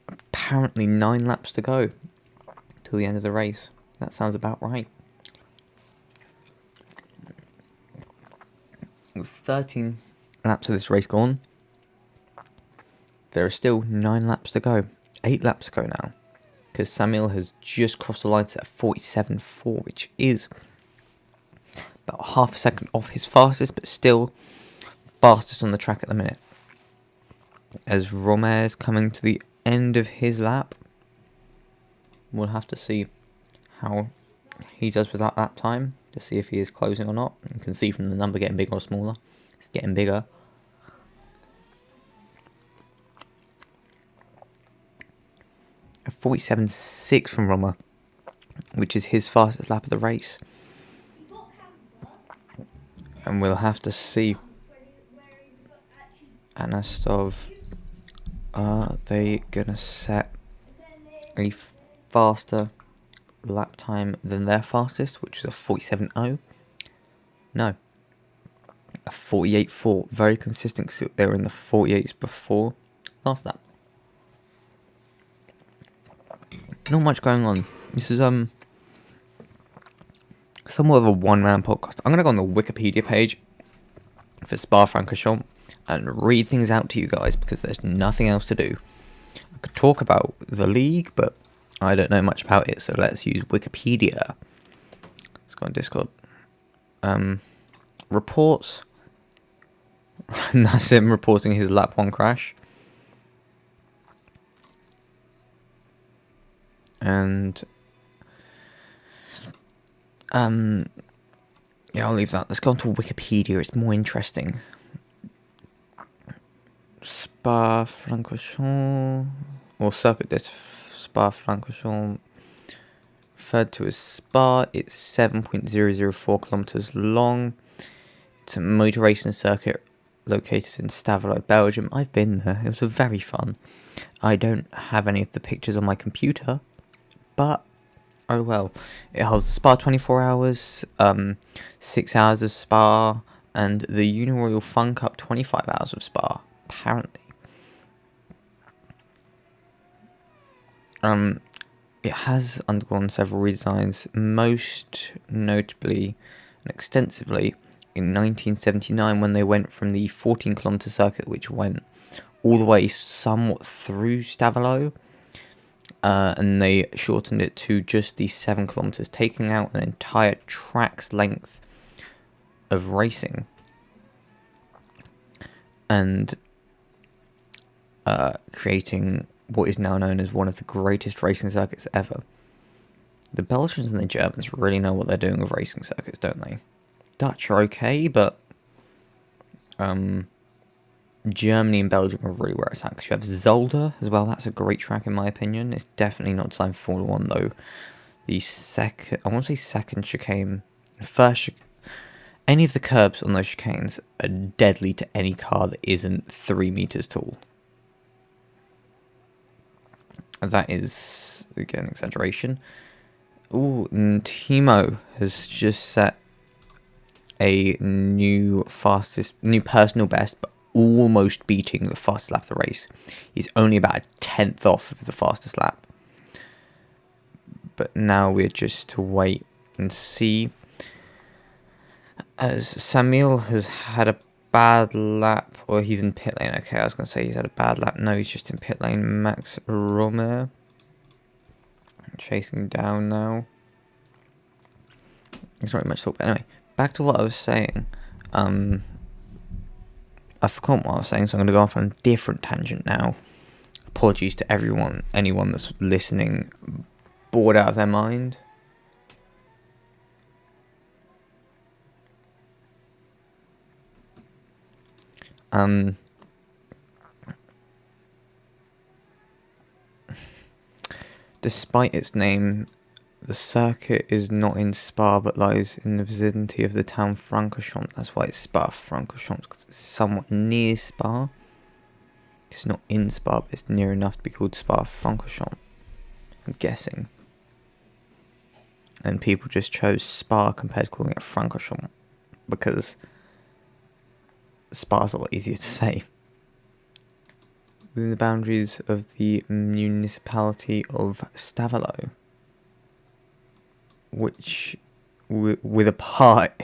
apparently 9 laps to go till the end of the race. That sounds about right. With 13 laps of this race gone, there are still 9 laps to go. 8 laps to go now, because Samuel has just crossed the line at 47.4, which is about half a second off his fastest, but still fastest on the track at the minute. As Romair's coming to the end of his lap, we'll have to see how he does with that lap time to see if he is closing or not. You can see from the number getting bigger or smaller. It's getting bigger. A 47.6 from Romair, which is his fastest lap of the race. And we'll have to see. Anastov, are they gonna set a faster lap time than their fastest, which is a 47.0? No, a 48.4. Very consistent because they were in the 48s before last lap. Not much going on. This is somewhat of a one-man podcast. I'm gonna go on the Wikipedia page for Spa-Francorchamps and read things out to you guys because there's nothing else to do. I could talk about the league, but I don't know much about it, so let's use Wikipedia. Let's go on Discord. Reports. Nassim reporting his lap 1 crash. And yeah, I'll leave that. Let's go on to Wikipedia. It's more interesting. Spa-Francorchamps, or Circuit de Spa-Francorchamps, referred to as Spa. It's 7.004 kilometers long. It's a motor racing circuit located in Stavelot, Belgium. I've been there. It was very fun. I don't have any of the pictures on my computer, but oh well. It holds the Spa 24 hours, 6 hours of Spa, and the Uniroyal Fun Cup 25 hours of Spa, apparently. It has undergone several redesigns, most notably and extensively in 1979 when they went from the 14-kilometer circuit, which went all the way somewhat through Stavelot, and they shortened it to just the 7 kilometers, taking out an entire track's length of racing and creating what is now known as one of the greatest racing circuits ever. The Belgians and the Germans really know what they're doing with racing circuits, don't they? Dutch are okay, but Germany and Belgium are really where it's at, because you have Zolder as well. That's a great track in my opinion. It's definitely not designed for Formula 1 though. The second, I want to say second chicane, any of the curbs on those chicanes are deadly to any car that isn't 3 meters tall. That is, again, exaggeration. Ooh, Timo has just set a new personal best, but almost beating the fastest lap of the race. He's only about a 10th off of the fastest lap. But now we're just to wait and see. As Samuel has had bad lap, or he's in pit lane. Okay, I was going to say he's had a bad lap. No, he's just in pit lane. Max Romer chasing down now. It's not really much thought, but anyway, back to what I was saying. I forgot what I was saying, so I'm going to go off on a different tangent now. Apologies to anyone that's listening, bored out of their mind. Despite its name, the circuit is not in Spa, but lies in the vicinity of the town Francorchamps. That's why it's Spa-Francorchamps, because it's somewhat near Spa. It's not in Spa, but it's near enough to be called Spa-Francorchamps, I'm guessing. And people just chose Spa compared to calling it Francorchamps, because Spa's a lot easier to say. Within the boundaries of the municipality of Stavelot, which with a part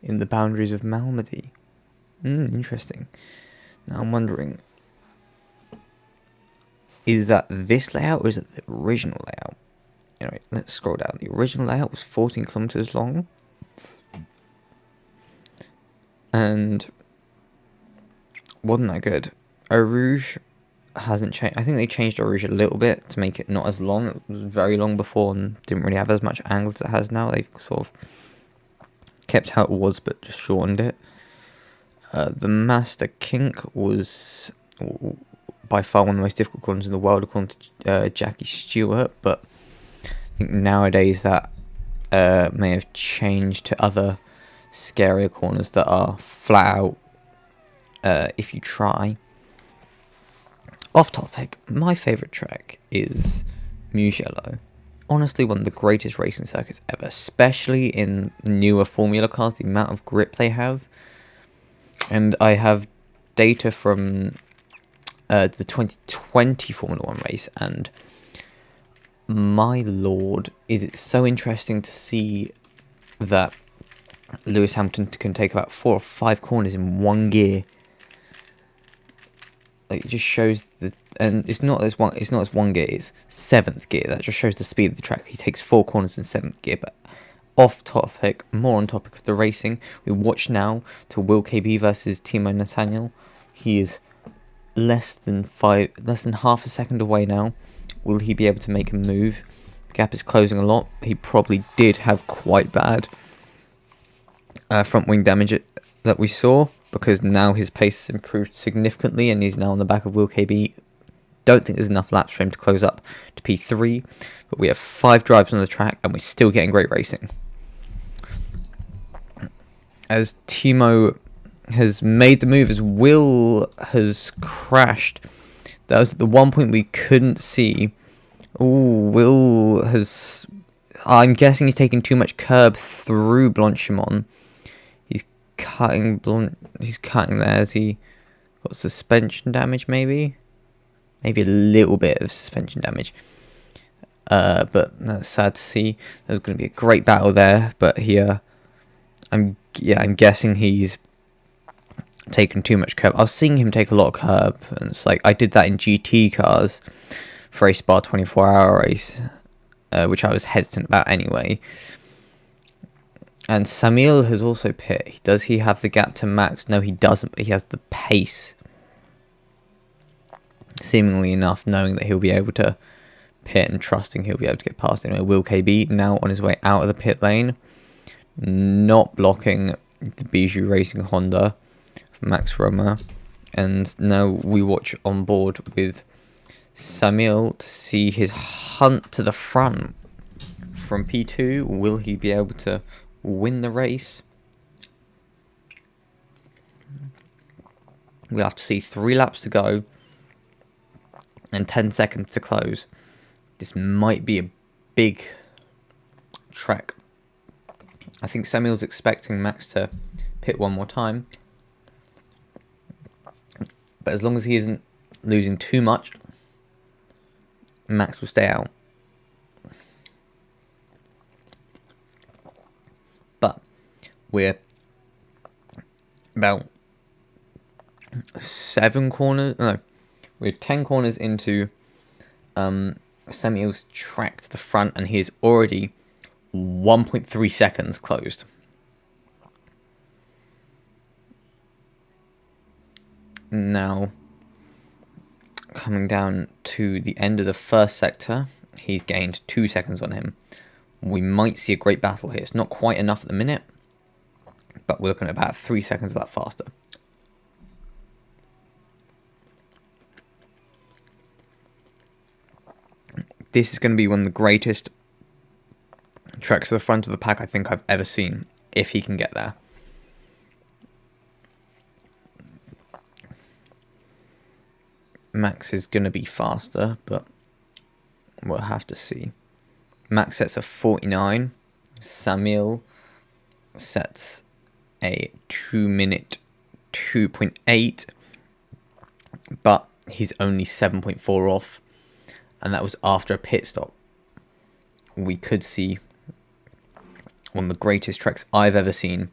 in the boundaries of Malmedy. Interesting. Now I'm wondering, is that this layout or is it the original layout? Anyway, let's scroll down. The original layout was 14 kilometers long, and wasn't that good. Eau Rouge hasn't changed. I think they changed Eau Rouge a little bit to make it not as long. It was very long before and didn't really have as much angle as it has now. They've sort of kept how it was but just shortened it. The Master Kink was by far one of the most difficult corners in the world according to Jackie Stewart, but I think nowadays that may have changed to other scarier corners that are flat out if you try. Off topic, my favourite track is Mugello. Honestly, one of the greatest racing circuits ever, especially in newer Formula cars, the amount of grip they have. And I have data from the 2020 Formula 1 race, and my lord, is it so interesting to see that Lewis Hamilton can take about 4 or 5 corners in one gear. Like, it just shows and it's not as one gear, it's 7th gear. That just shows the speed of the track. He takes 4 corners in 7th gear. But off topic, more on topic of the racing, we watch now to Will KB versus Timo Nathaniel. He is less than half a second away now. Will he be able to make a move? The gap is closing a lot. He probably did have quite bad front wing damage that we saw, because now his pace has improved significantly and he's now on the back of Will KB. Don't think there's enough laps for him to close up to P3, but we have 5 drives on the track and we're still getting great racing. As Timo has made the move, as Will has crashed, that was the one point we couldn't see. Will has... I'm guessing he's taking too much curb through Blanchimont. He's cutting there. Has he got suspension damage, maybe? Maybe a little bit of suspension damage. But that's sad to see. There's going to be a great battle there. But here, I'm guessing he's taken too much curb. I was seeing him take a lot of curb, and it's like I did that in GT cars for a Spa 24-hour race, which I was hesitant about anyway. And Samuel has also pit. Does he have the gap to Max? No, he doesn't, but he has the pace. Seemingly enough, knowing that he'll be able to pit and trusting he'll be able to get past anyway. Will KB now on his way out of the pit lane, not blocking the Bijou Racing Honda from Max Romer. And now we watch on board with Samuel to see his hunt to the front from P2. Will he be able to win the race? We have to see 3 laps to go and 10 seconds to close. This might be a big track. I think Samuel's expecting Max to pit one more time, but as long as he isn't losing too much, Max will stay out. But we're about 7 corners. No, we're 10 corners into Samuel's track to the front, and he is already 1.3 seconds closed. Now, coming down to the end of the first sector, he's gained 2 seconds on him. We might see a great battle here. It's not quite enough at the minute, but we're looking at about 3 seconds of that faster. This is going to be one of the greatest treks to the front of the pack I think I've ever seen, if he can get there. Max is going to be faster, but we'll have to see. Max sets a 49. Samuel sets a 2 minute 2.8, but he's only 7.4 off, and that was after a pit stop. We could see one of the greatest treks I've ever seen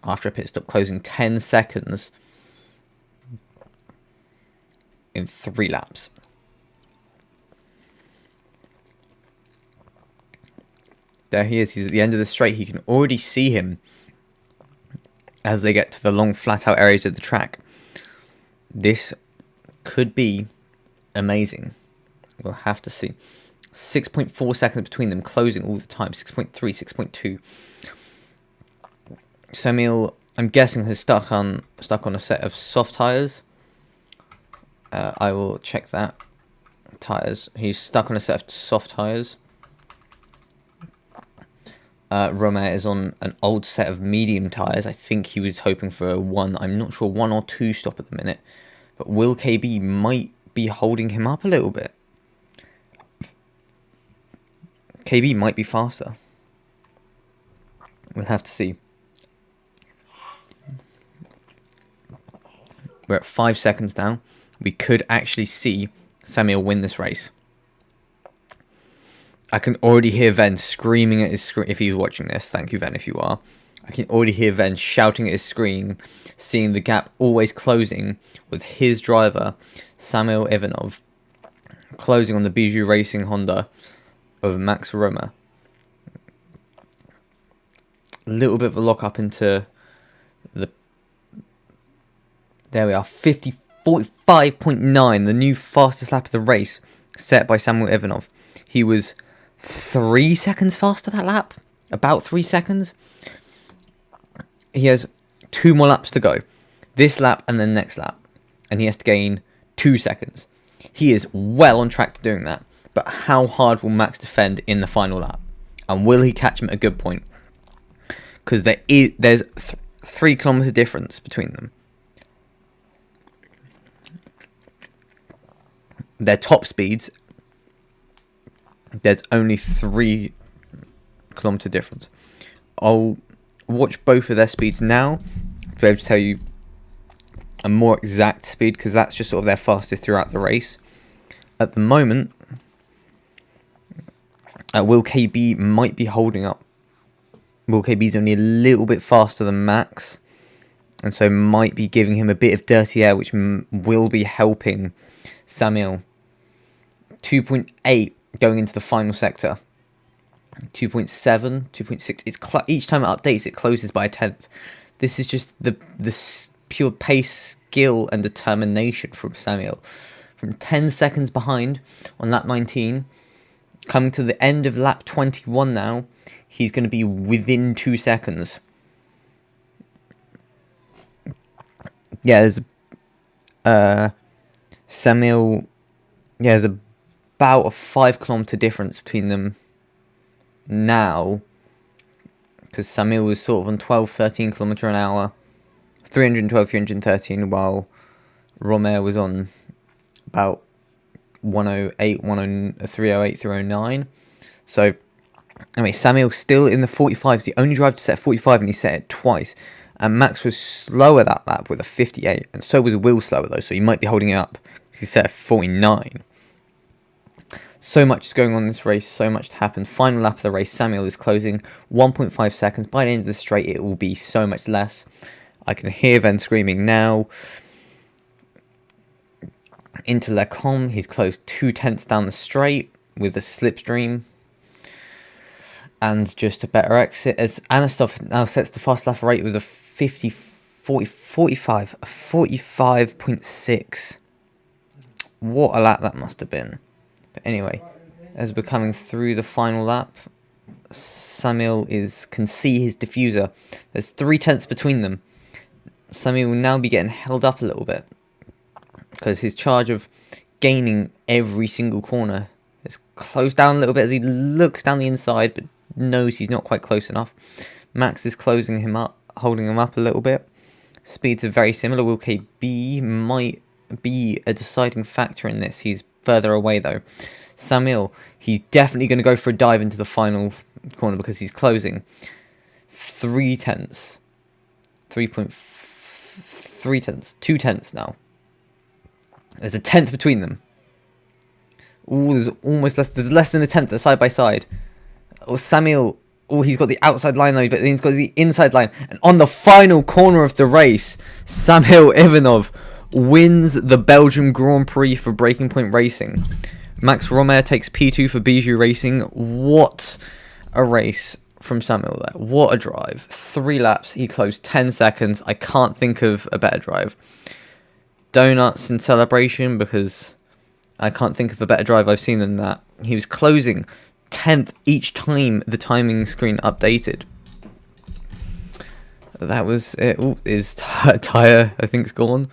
after a pit stop, closing 10 seconds in 3 laps. There he is. He's at the end of the straight. You can already see him as they get to the long flat out areas of the track. This could be amazing. We'll have to see. 6.4 seconds between them, closing all the time. 6.3, 6.2. Samuel, I'm guessing, has stuck on a set of soft tyres. I will check that. Tyres. He's stuck on a set of soft tyres. Romain is on an old set of medium tyres. I think he was hoping for a 1. I'm not sure, 1 or 2 stop at the minute. But Will KB might be holding him up a little bit. KB might be faster. We'll have to see. We're at 5 seconds now. We could actually see Samuel win this race. I can already hear Ven screaming at his screen. If he's watching this, thank you, Ven, if you are. I can already hear Ven shouting at his screen, seeing the gap always closing with his driver, Samuel Ivanov, closing on the Bijou Racing Honda of Max Roma. A little bit of a lock up into the... There we are, 45.9, the new fastest lap of the race, set by Samuel Ivanov. He was 3 seconds faster that lap, about 3 seconds. He has 2 more laps to go, this lap and then next lap, and he has to gain 2 seconds. He is well on track to doing that, but how hard will Max defend in the final lap, and will he catch him at a good point? Because there's 3 kilometer difference between them. Their top speeds, there's only 3 kilometer difference. I'll watch both of their speeds now to be able to tell you a more exact speed, because that's just sort of their fastest throughout the race. At the moment, Will KB might be holding up. Will KB's only a little bit faster than Max, and so might be giving him a bit of dirty air, which will be helping Samuel. 2.8 going into the final sector. 2.7, 2.6. It's each time it updates, it closes by a tenth. This is just the pure pace, skill, and determination from Samuel. From 10 seconds behind on lap 19, coming to the end of lap 21 now, he's going to be within 2 seconds. Yeah, there's Samuel. Yeah, there's about a 5 kilometer difference between them now, because Samuel was sort of on 12-13 kilometer an hour, 312, 313, while Romain was on about 108, 308, 309. So, anyway, Samuel's still in the 45s. The only driver to set 45, and he set it twice. And Max was slower that lap with a 58, and so was Will slower though, so he might be holding it up because he set a 49. So much is going on in this race, so much to happen. Final lap of the race, Samuel is closing 1.5 seconds. By the end of the straight, it will be so much less. I can hear Ven screaming now. Into Lecombe, he's closed 2/10 down the straight with a slipstream and just a better exit, as Anastov now sets the fast lap rate with a 45.6. What a lap that must have been. But anyway, as we're coming through the final lap, Samuel can see his diffuser. There's 3/10 between them. Samuel will now be getting held up a little bit because his charge of gaining every single corner is closed down a little bit as he looks down the inside but knows he's not quite close enough. Max is closing him up, holding him up a little bit. Speeds are very similar. Will KB might be a deciding factor in this. He's further away though. Samuel, he's definitely going to go for a dive into the final corner because he's closing 3/10. 3.3/10. 2/10 now. There's a 10th between them. Oh, there's less than a 10th. They're side by side. Oh, Samuel. Oh, he's got the outside line though, but then he's got the inside line. And on the final corner of the race, Samuel Ivanov wins the Belgium Grand Prix for Breaking Point Racing. Max Romer takes P2 for Bijou Racing. What a race from Samuel there. What a drive. 3 laps. He closed 10 seconds. I can't think of a better drive. Donuts in celebration because I can't think of a better drive I've seen than that. He was closing 10th each time the timing screen updated. That was it. Ooh, his tyre, I think, is gone.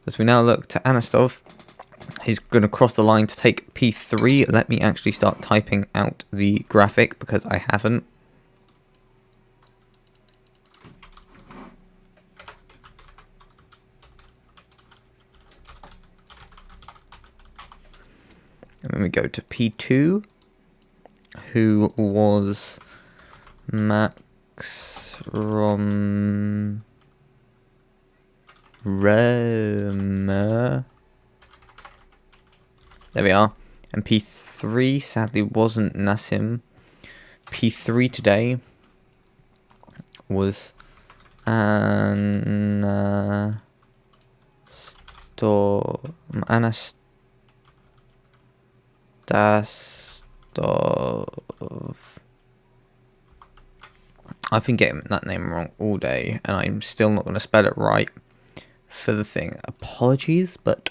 As we now look to Anastov. He's going to cross the line to take P3. Let me actually start typing out the graphic because I haven't. And then we go to P2, who was Max Romer. There we are. And P3 sadly wasn't Nassim. P3 today was Anastov. I've been getting that name wrong all day, and I'm still not going to spell it right for the thing. Apologies, but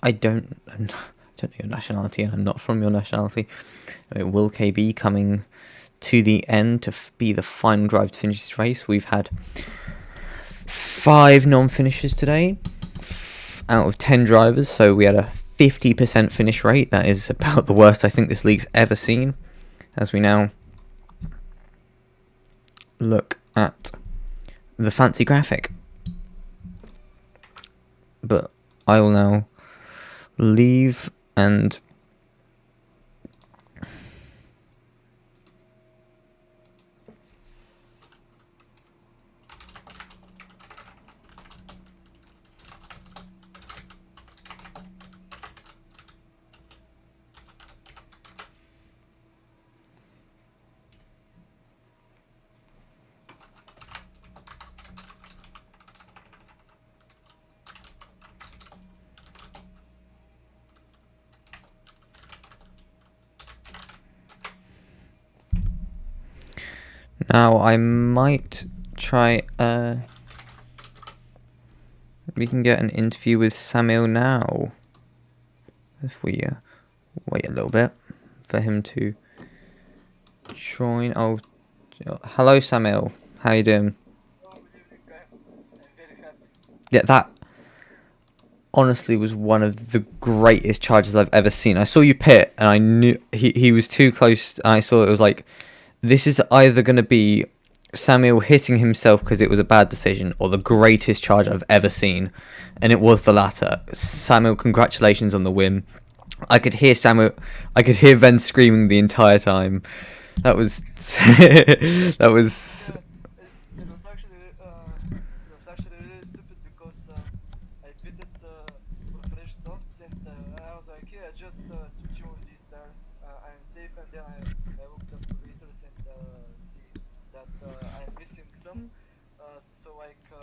I don't know your nationality, and I'm not from your nationality. Will KB coming to the end to be the final drive to finish this race. We've had 5 non-finishers today out of 10 drivers, so we had a 50% finish rate. That is about the worst I think this league's ever seen. As we now look at the fancy graphic. But I will now leave and now I might try we can get an interview with Samuel now if we wait a little bit for him to join. Oh, hello Samuel, how you doing? Yeah, that honestly was one of the greatest charges I've ever seen. I saw you pit and I knew he was too close, and I saw it was like, this is either going to be Samuel hitting himself because it was a bad decision, or the greatest charge I've ever seen, and it was the latter. Samuel, congratulations on the win. I could hear Ven screaming the entire time. That was that was.
It was actually really stupid because I pitted for fresh softs and I was like, yeah, just to tune these tires, I'm safe, and then I looked up the meters and see that I'm missing some, so like I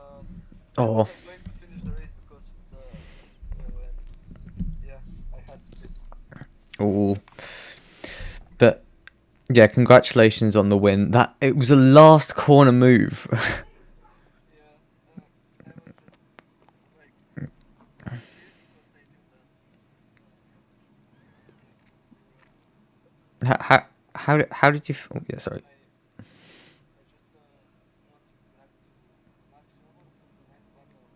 Oh.
wasn't going to finish the race because of
Ooh. But yeah, congratulations on the win. That it was a last corner move.
Yeah, I was just like confused because I knew that
how how how did you? Oh, yeah, sorry.
I just want to relax to max over for the next battle.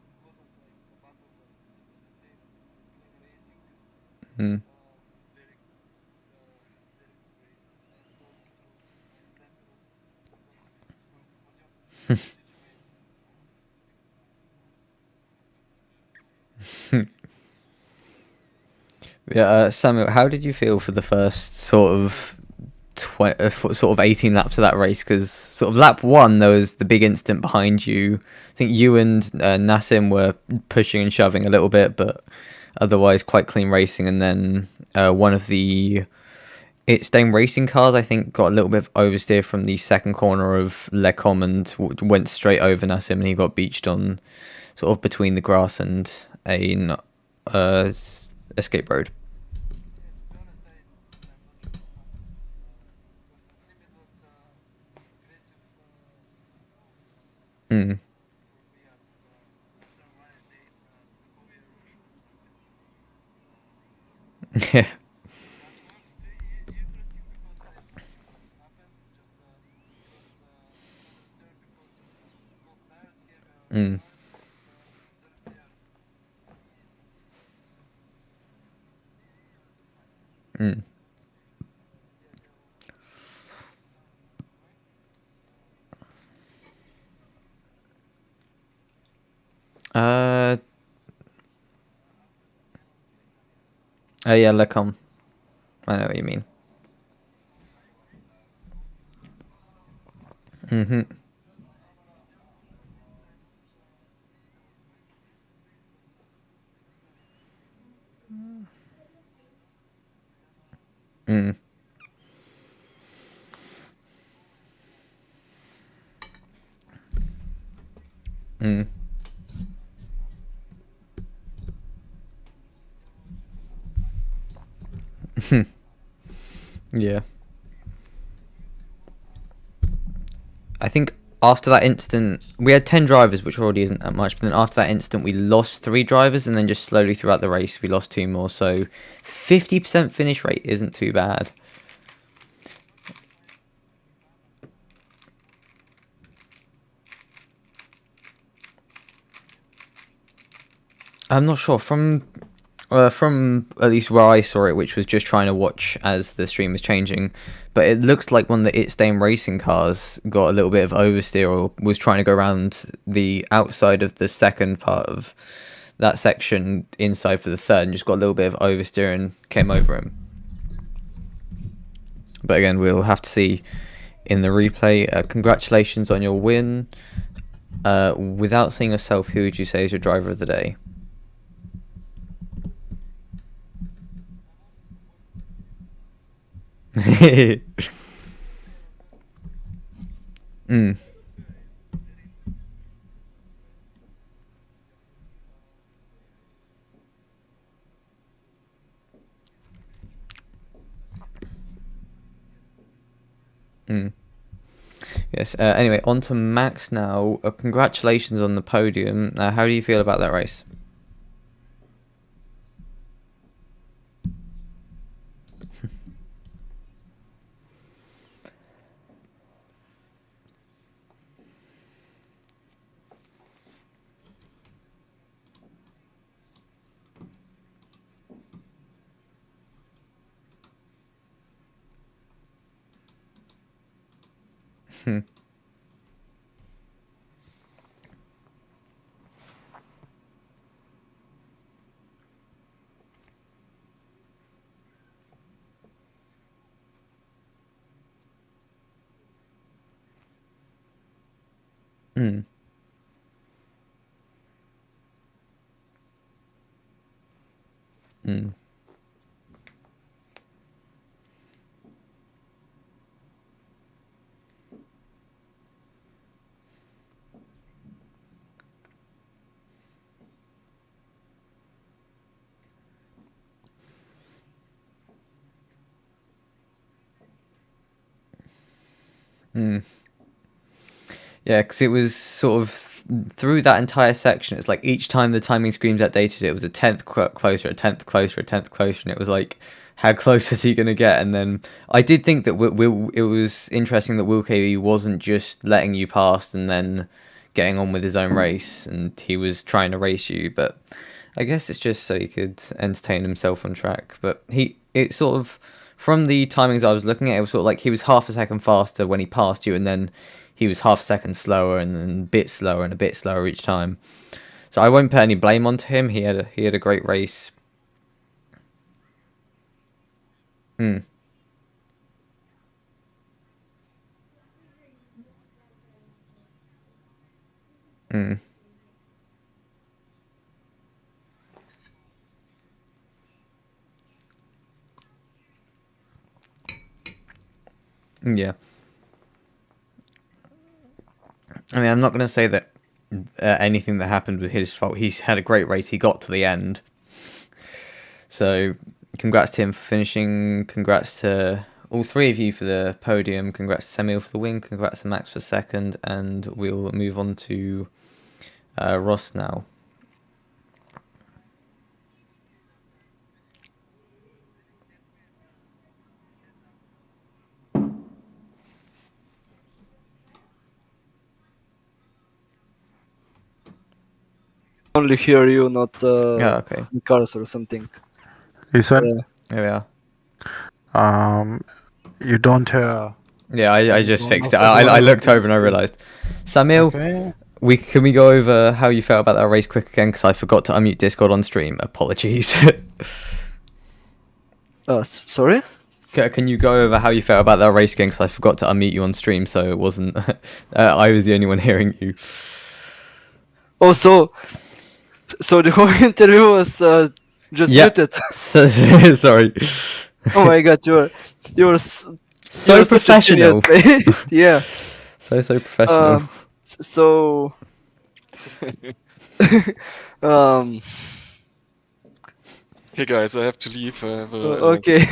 It wasn't like a battle, but it was a clean racing,
Mm.
very very good race, and also to my Temperos because of his first podium. GG mate.
Yeah, Samuel, how did you feel for the first sort of sort of 18 laps of that race? Because sort of lap one, there was the big incident behind you. I think you and Nassim were pushing and shoving a little bit, but otherwise quite clean racing. And then one of the It's Dame racing cars, I think, got a little bit of oversteer from the second corner of Lecom and went straight over Nassim, and he got beached on sort of between the grass and uh, escape road.
Yeah, to be honest, I'm not sure what happened. With Nassim, it was aggressive move
Mm.
for me, and I don't know why the whole year Rouge was so good.
Yeah.
But it's interesting because I told you what happened. Just he was understeered because of cold tires, heavier
Mm.
tires, and they're there.
Mm.
Yeah, there was point.
Uh.
After the penalty, I can't even
Oh yeah, Lecom. I know what you mean. Mhm.
since I was going for pit straight, but basically I don't know.
Mm. Mm.
There was just one
Yeah. I think after that incident, we had 10 drivers, which already isn't that much. But then after that incident, we lost 3 drivers, and then just slowly throughout the race, we lost 2 more. So 50% finish rate isn't too bad. I'm not sure from at least where I saw it, which was just trying to watch as the stream was changing. But it looks like one of the It's Dame racing cars got a little bit of oversteer or was trying to go around the outside of the second part of that section inside for the third and just got a little bit of oversteer and came over him. But again, we'll have to see in the replay. Congratulations on your win. Without seeing yourself, who would you say is your driver of the day?
I'm also disappointed that I didn't win.
Mm.
Very interesting race.
Mm. Yes. Anyway, on to Max now. Congratulations on the podium. How do you feel about that race? Hmm. Mm. Mm. Mm. Yeah, because it was sort of through that entire section. It's like each time the timing screens updated, it was a tenth closer, a tenth closer, a tenth closer, and it was like, how close is he going to get? And then I did think that it was interesting that Will KV wasn't just letting you pass and then getting on with his own race, and he was trying to race you. But I guess it's just so he could entertain himself on track. But it sort of, from the timings I was looking at, it was sort of like he was half a second faster when he passed you, and then he was half a second slower, and then a bit slower and a bit slower each time. So I won't put any blame onto him. He had a great race. Mm. Mm. Yeah. I mean, I'm not going to say that anything that happened was his fault. He's had a great race. He got to the end. So, congrats to him for finishing. Congrats to all three of you for the podium. Congrats to Samuel for the win. Congrats to Max for second. And we'll move on to Ross now.
Only hear you, not
Yeah, okay.
in cars or something.
Listen,
There we are.
you don't hear.
Yeah, I just
Don't
fixed it.
know
I
what
looked
else
over and I
is-
realised. Samuel,
Okay.
can we go over how you felt about that race quick again? Because I forgot to unmute Discord on stream. Apologies.
Sorry?
Can you go over how you felt about that race again? Because I forgot to unmute you on stream, so it wasn't. I was the only one hearing you.
Oh, so the whole interview was just
Yeah.
muted.
So, sorry.
Oh my god, you're
So
you're such a
professional.
genius, mate. Yeah.
So professional.
So um
Hey guys, I have to leave. I have
okay.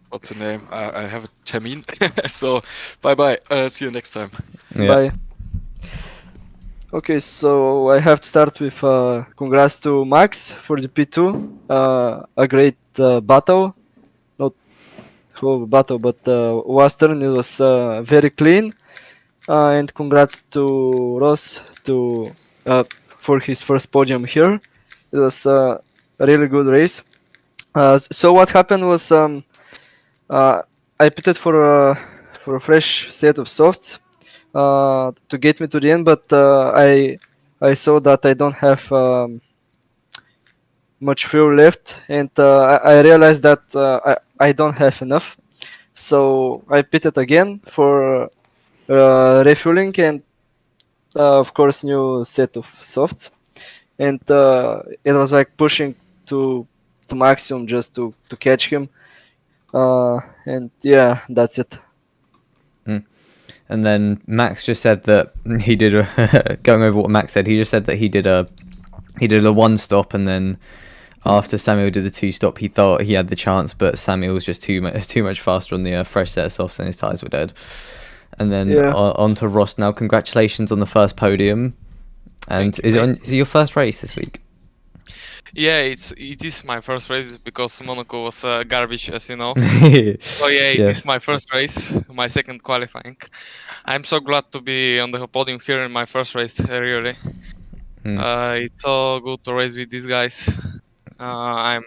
what's the name? I have a termin. So bye bye. See you next time.
Yeah.
Bye. Okay, so I have to start with congrats to Max for the P2. A great battle. Not whole battle, but last turn it was very clean. And congrats to Ross for his first podium here. It was a really good race. So what happened was I pitted for a fresh set of softs to get me to the end, but I saw that I don't have much fuel left, and I realized that I don't have enough. So I pitted again for refueling and of course new set of softs, and it was like pushing to maximum just to catch him, and yeah, that's it.
And then Max just said that he did going over what Max said. He just said that he did a one stop, and then after Samuel did the two stop, he thought he had the chance, but Samuel was just too much faster on the fresh set of softs, and his tires were dead. And then on to Ross now. Congratulations on the first podium. And is it your first race this week?
Yeah, it is my first race because Monaco was garbage, as you know.
It
is my first race, my second qualifying. I'm so glad to be on the podium here in my first race, really. It's so good to race with these guys. I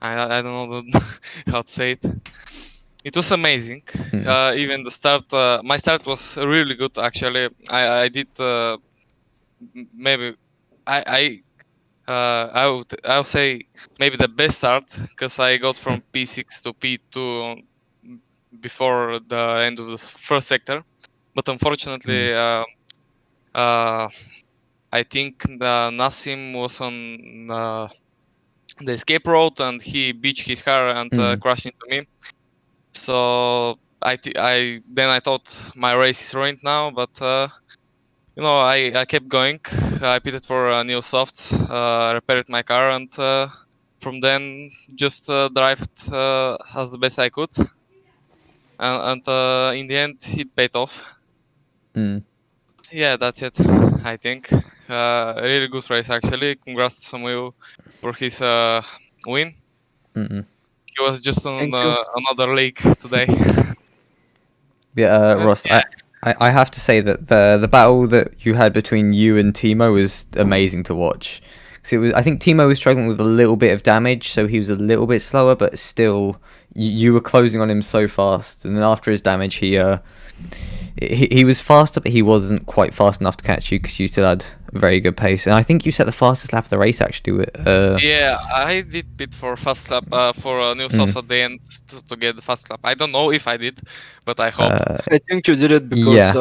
don't know how to say it. It was amazing. Even the start, my start was really good actually. I did maybe I would say maybe the best start because I got from P6 to P2 before the end of the first sector, but unfortunately I think Nassim was on the escape road and he beached his car and crashed into me. So I thought my race is ruined now, but I kept going. I pitted for new softs, repaired my car, and from then just drived as the best I could. and in the end it paid off.
Mm.
Yeah, that's it. I think a really good race actually. Congrats to Samuel for his win.
Mm-mm.
He was just on
Thank you.
another league today.
Yeah,
And
Ross, I have to say that the battle that you had between you and Timo was amazing to watch. 'Cause I think Timo was struggling with a little bit of damage, so he was a little bit slower, but still, you were closing on him so fast. And then after his damage, he was faster, but he wasn't quite fast enough to catch you because you still had a very good pace. And I think you set the fastest lap of the race actually.
yeah, I did bid for fast lap for new sauce at the end to get the fast lap. I don't know if I did, but I hope.
I think you did it because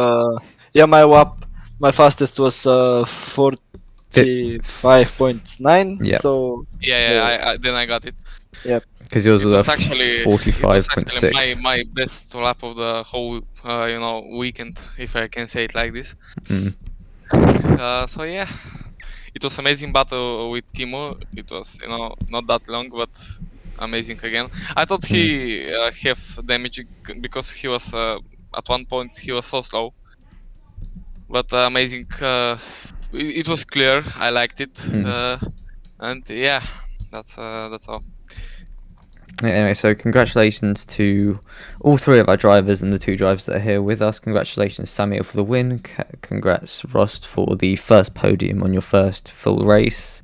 my fastest was 45.9.
Yeah.
So
Yeah, then I got it.
Because yours
It
was,
was actually
45.6.
my best lap of the whole weekend, if I can say it like this.
Mm.
So yeah, it was amazing battle with Timo. It was not that long, but amazing again. I thought he have damage because he was at one point he was so slow, but amazing. It was clear. I liked it, and yeah, that's all.
Anyway, so congratulations to all three of our drivers and the two drivers that are here with us. Congratulations, Samuel, for the win. Congrats, Rost, for the first podium on your first full race.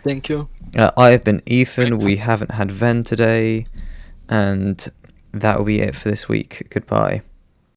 thank you.
I have been Ethan.
Thanks.
We haven't had Ven today. And that will be it for this week. Goodbye.